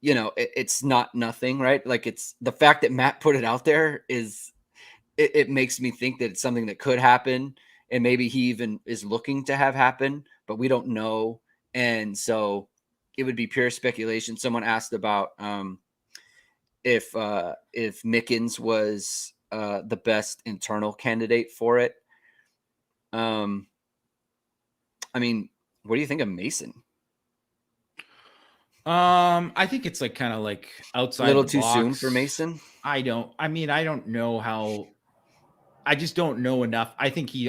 it's not nothing, right? Like it's the fact that Matt put it out there it makes me think that it's something that could happen. And maybe he even is looking to have happen, but we don't know. And so it would be pure speculation. Someone asked about if Mickens was the best internal candidate for it. I mean, what do you think of Mason? I think it's like kind of like outside. A little too soon for Mason. I don't know how. I just don't know enough. I think he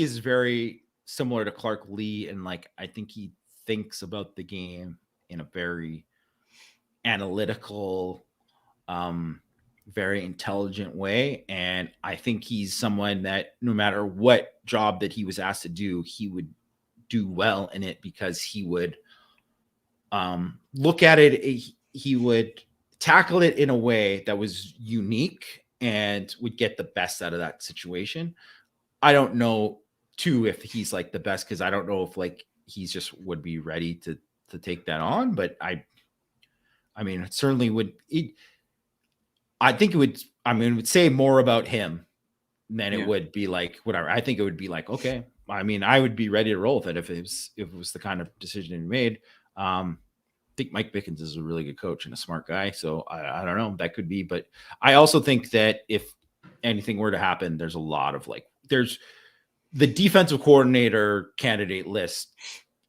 is very similar to Clark Lee, and like I think he thinks about the game in a very analytical, very intelligent way. And I think he's someone that no matter what job that he was asked to do, he would do well in it because he would look at it. He would tackle it in a way that was unique and would get the best out of that situation. I don't know too if he's like the best, because I don't know if like he's just would be ready to take that on. But I mean, it certainly would. I think it would. I mean, it would say more about him than it would be like whatever. I think it would be like, okay. I mean, I would be ready to roll with it if it was the kind of decision he made. I think Mike Bickens is a really good coach and a smart guy. So I don't know, that could be, but I also think that if anything were to happen, there's a lot of like, there's the defensive coordinator candidate list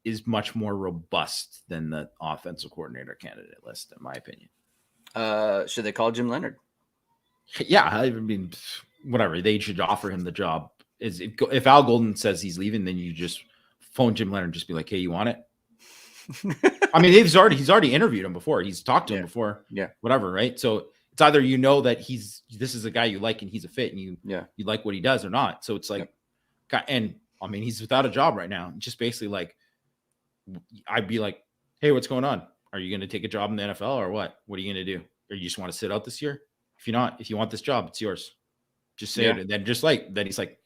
is much more robust than the offensive coordinator candidate list, in my opinion. Should they call Jim Leonard? Yeah, I mean, whatever. They should offer him the job. If Al Golden says he's leaving, then you just phone Jim Leonard and just be like, hey, you want it? I mean, he's already interviewed him before. He's talked to him before. Yeah. Whatever, right? So it's either you know that this is a guy you like and he's a fit and you like what he does or not. So it's like, and I mean, he's without a job right now. Just basically like, I'd be like, hey, what's going on? Are you going to take a job in the NFL or what? What are you going to do? Or you just want to sit out this year? If you want this job, it's yours. Just say it. And then then he's like,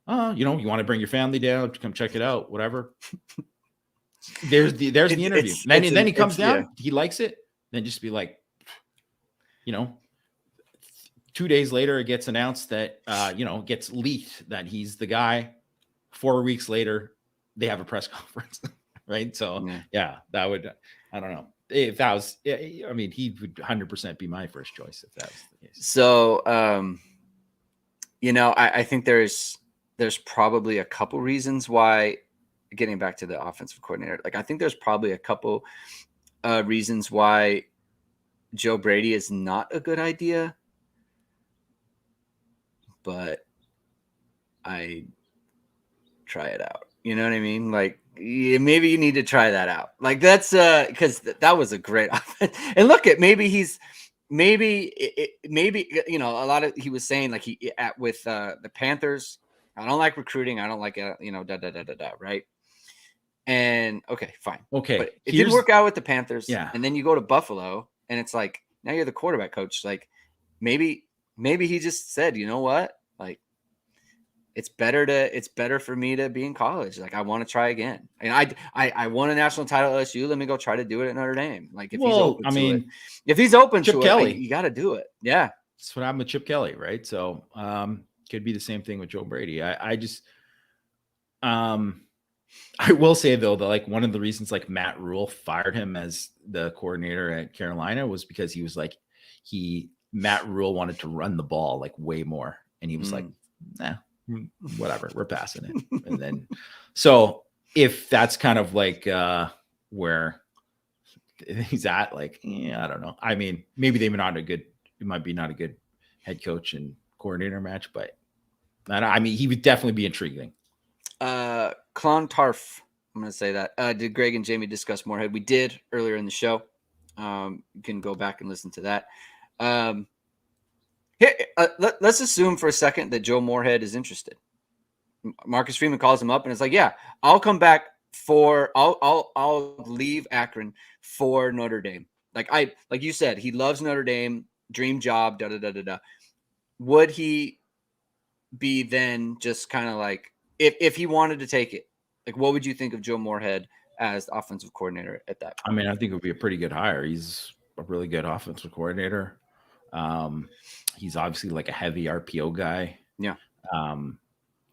you want to bring your family down to come check it out, whatever. There's the interview. Then he comes down, he likes it. Then just be like, 2 days later, it gets announced that, gets leaked that he's the guy. 4 weeks later, they have a press conference, right? So that would, I don't know. If that was, I mean, he would 100% be my first choice if that was the case. So, I think there's probably a couple reasons why, getting back to the offensive coordinator, like I think there's probably a couple reasons why Joe Brady is not a good idea, but I try it out. You know what I mean? Like, maybe you need to try that out. Like that's because that was a great offense. And look at maybe a lot of he was saying like with the Panthers. I don't like recruiting. I don't like right. And okay, fine. Okay, but it didn't work out with the Panthers. Yeah, and then you go to Buffalo, and it's like now you're the quarterback coach. Like maybe he just said, you know what, like. It's better for me to be in college. Like I want to try again. And I won a national title at LSU. Let me go try to do it at Notre Dame. Like if he's open to it, you got to do it. Yeah. That's what happened with Chip Kelly. Right. So, could be the same thing with Joe Brady. I will say though, that like one of the reasons like Matt Rule fired him as the coordinator at Carolina was because he was like, Matt Rule wanted to run the ball like way more. And he was like, nah. Whatever, we're passing it. And then so if that's kind of like where he's at, like I don't know. I mean, maybe it might be not a good head coach and coordinator match, but I mean he would definitely be intriguing. Clontarf, I'm gonna say that. Did Greg and Jamie discuss Moorhead? We did earlier in the show. You can go back and listen to that. Here, let's assume for a second that Joe Moorhead is interested. Marcus Freeman calls him up and it's like, yeah, I'll come back I'll leave Akron for Notre Dame. Like you said, he loves Notre Dame, dream job, Would he be then just kind of like, if he wanted to take it, like what would you think of Joe Moorhead as the offensive coordinator at that point? I mean, I think it would be a pretty good hire. He's a really good offensive coordinator. He's obviously like a heavy RPO guy. Yeah.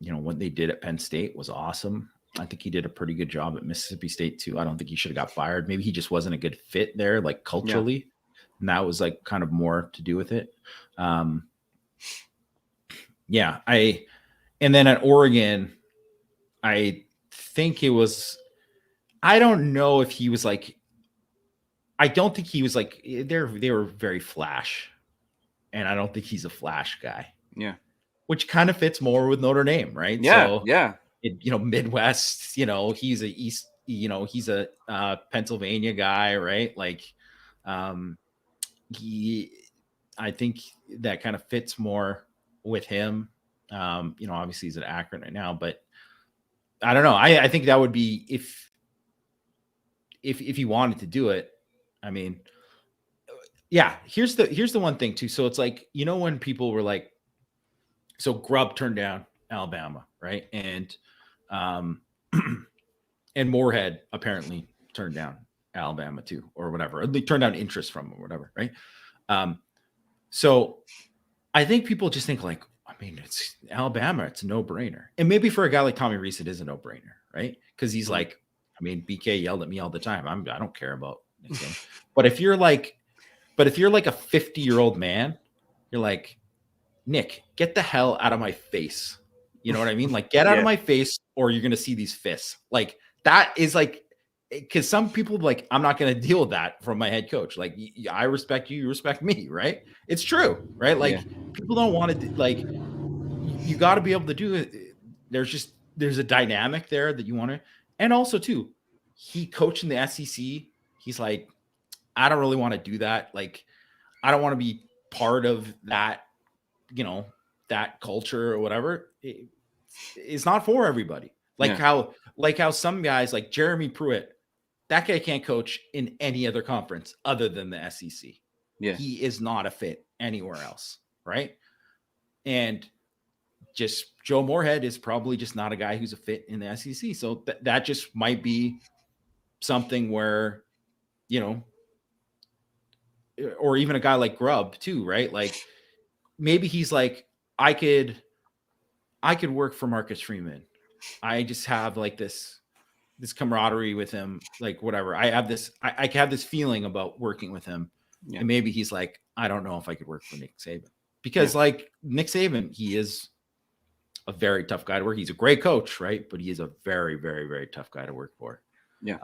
What they did at Penn State was awesome. I think he did a pretty good job at Mississippi State too. I don't think he should have got fired. Maybe he just wasn't a good fit there, like culturally. Yeah. And that was like kind of more to do with it. And then at Oregon, I think it was, I don't know if he was like, I don't think he was like, they were very flash. And I don't think he's a flash guy. Yeah. Which kind of fits more with Notre Dame, right? Yeah. So, yeah. Midwest, he's he's a Pennsylvania guy, right? Like, I think that kind of fits more with him. Obviously he's at Akron right now, but I don't know. I think that would be if he wanted to do it. I mean, yeah, here's the one thing too. So it's like, when people were like, so Grubb turned down Alabama, right? And and Moorhead apparently turned down Alabama too, or whatever. They turned down interest from him or whatever, right? So I think people just think like, I mean, it's Alabama, it's a no-brainer. And maybe for a guy like Tommy Rees, it is a no-brainer, right? Because he's like, I mean, BK yelled at me all the time. I don't care about anything. But if you're like a 50-year-old man, you're like, Nick, get the hell out of my face. You know what I mean? Like, get out of my face, or you're gonna see these fists. Like, that is like, because some people like, I'm not gonna deal with that from my head coach. Like, I respect you, you respect me, right? It's true, right? Like, people don't want to like. You got to be able to do it. There's a dynamic there that you want to, and also too, he coached in the SEC. He's like, I don't really want to do that. Like, I don't want to be part of that, that culture or whatever. It's not for everybody. Like how some guys like Jeremy Pruitt, that guy can't coach in any other conference other than the SEC. Yeah. He is not a fit anywhere else. Right. And just Joe Moorhead is probably just not a guy who's a fit in the SEC. So that just might be something where, or even a guy like Grubb too, right? Like, maybe he's like, I could work for Marcus Freeman. I just have like this camaraderie with him, like whatever. I have this, I have this feeling about working with him. Yeah. And maybe he's like, I don't know if I could work for Nick Saban, because like Nick Saban, he is a very tough guy to work. He's a great coach, right? But he is a very, very, very tough guy to work for. Yeah.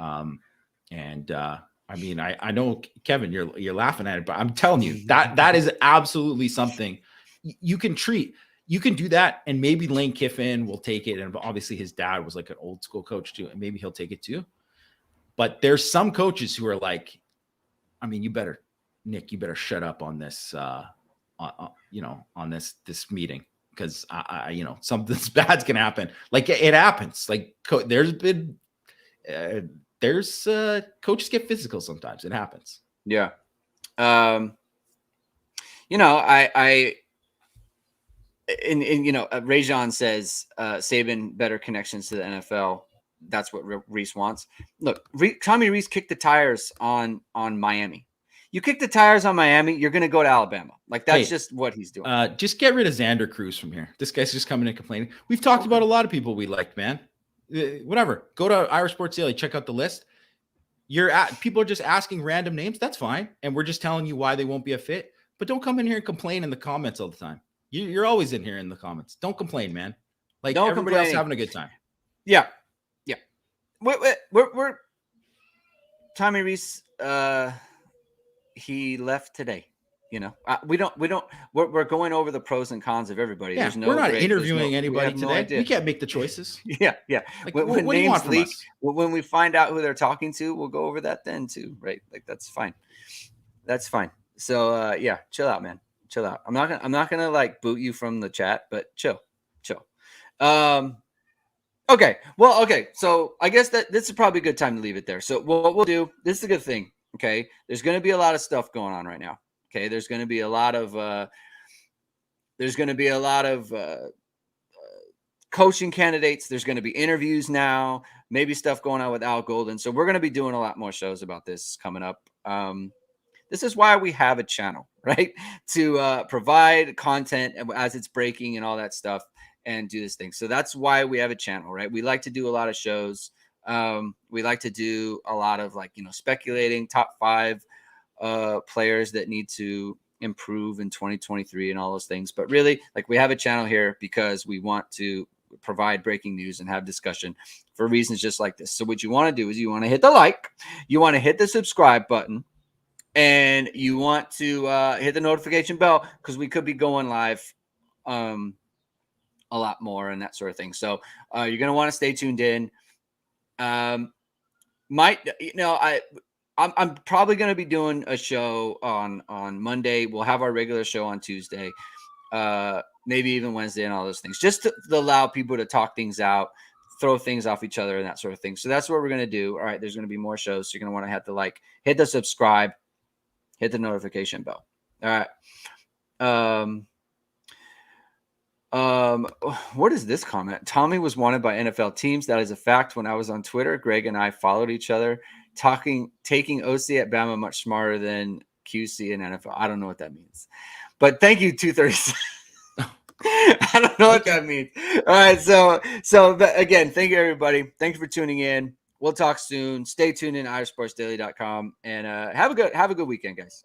I mean, I know, Kevin, you're laughing at it, but I'm telling you that is absolutely something you can do that. And maybe Lane Kiffin will take it. And obviously his dad was like an old school coach too. And maybe he'll take it too. But there's some coaches who are like, I mean, Nick, you better shut up on this, on this meeting. Because something bad's gonna happen. Like, it happens. Like, there's coaches get physical sometimes. It happens. Yeah. Rajon says Saban better connections to the NFL. That's what Rees wants. Look, Tommy Rees kicked the tires on Miami. You kick the tires on Miami, you're going to go to Alabama. Like, that's just what he's doing. Just get rid of Xander Cruz from here. This guy's just coming and complaining. We've talked about a lot of people we liked, man. Whatever. Go to Irish Sports Daily. Check out the list. People are just asking random names. That's fine. And we're just telling you why they won't be a fit. But don't come in here and complain in the comments all the time. You're always in here in the comments. Don't complain, man. Like, everybody else having a good time. Yeah. Yeah. We're Tommy Rees, he left today. We're going over the pros and cons of everybody. Yeah, we're not interviewing anybody today. We can't make the choices. Yeah. Like, when what do you want from us? When we find out who they're talking to, we'll go over that then too, right? Like, that's fine. That's fine. So chill out, man. Chill out. I'm not gonna like boot you from the chat, but chill. Okay. Well, okay. So I guess that this is probably a good time to leave it there. So what we'll do, this is a good thing. Okay. There's going to be a lot of stuff going on right now. Okay. There's going to be a lot of coaching candidates. There's going to be interviews now, maybe stuff going on with Al Golden. So we're going to be doing a lot more shows about this coming up. This is why we have a channel, right? To provide content as it's breaking and all that stuff and do this thing. So that's why we have a channel, right? We like to do a lot of shows. We like to do a lot of speculating top 5 players that need to improve in 2023 and all those things. But really, like, we have a channel here because we want to provide breaking news and have discussion for reasons just like this. So what you want to do is you want to hit the like, you want to hit the subscribe button, and you want to hit the notification bell, because we could be going live a lot more and that sort of thing. So you're going to want to stay tuned in. I'm probably going to be doing a show on Monday. We'll have our regular show on Tuesday, maybe even Wednesday, and all those things, just to allow people to talk things out, throw things off each other and that sort of thing. So that's what we're going to do. All right. There's going to be more shows. So you're going to want to hit the like, hit the subscribe, hit the notification bell. All right. What is this comment? Tommy was wanted by NFL teams. That is a fact. When I was on Twitter, Greg and I followed each other, taking OC at Bama much smarter than QC and NFL. I don't know what that means, but thank you, 236. I don't know what that means. All right. So again, thank you, everybody. Thank you for tuning in. We'll talk soon. Stay tuned in IrishSportsDaily.com, and have a good weekend, guys.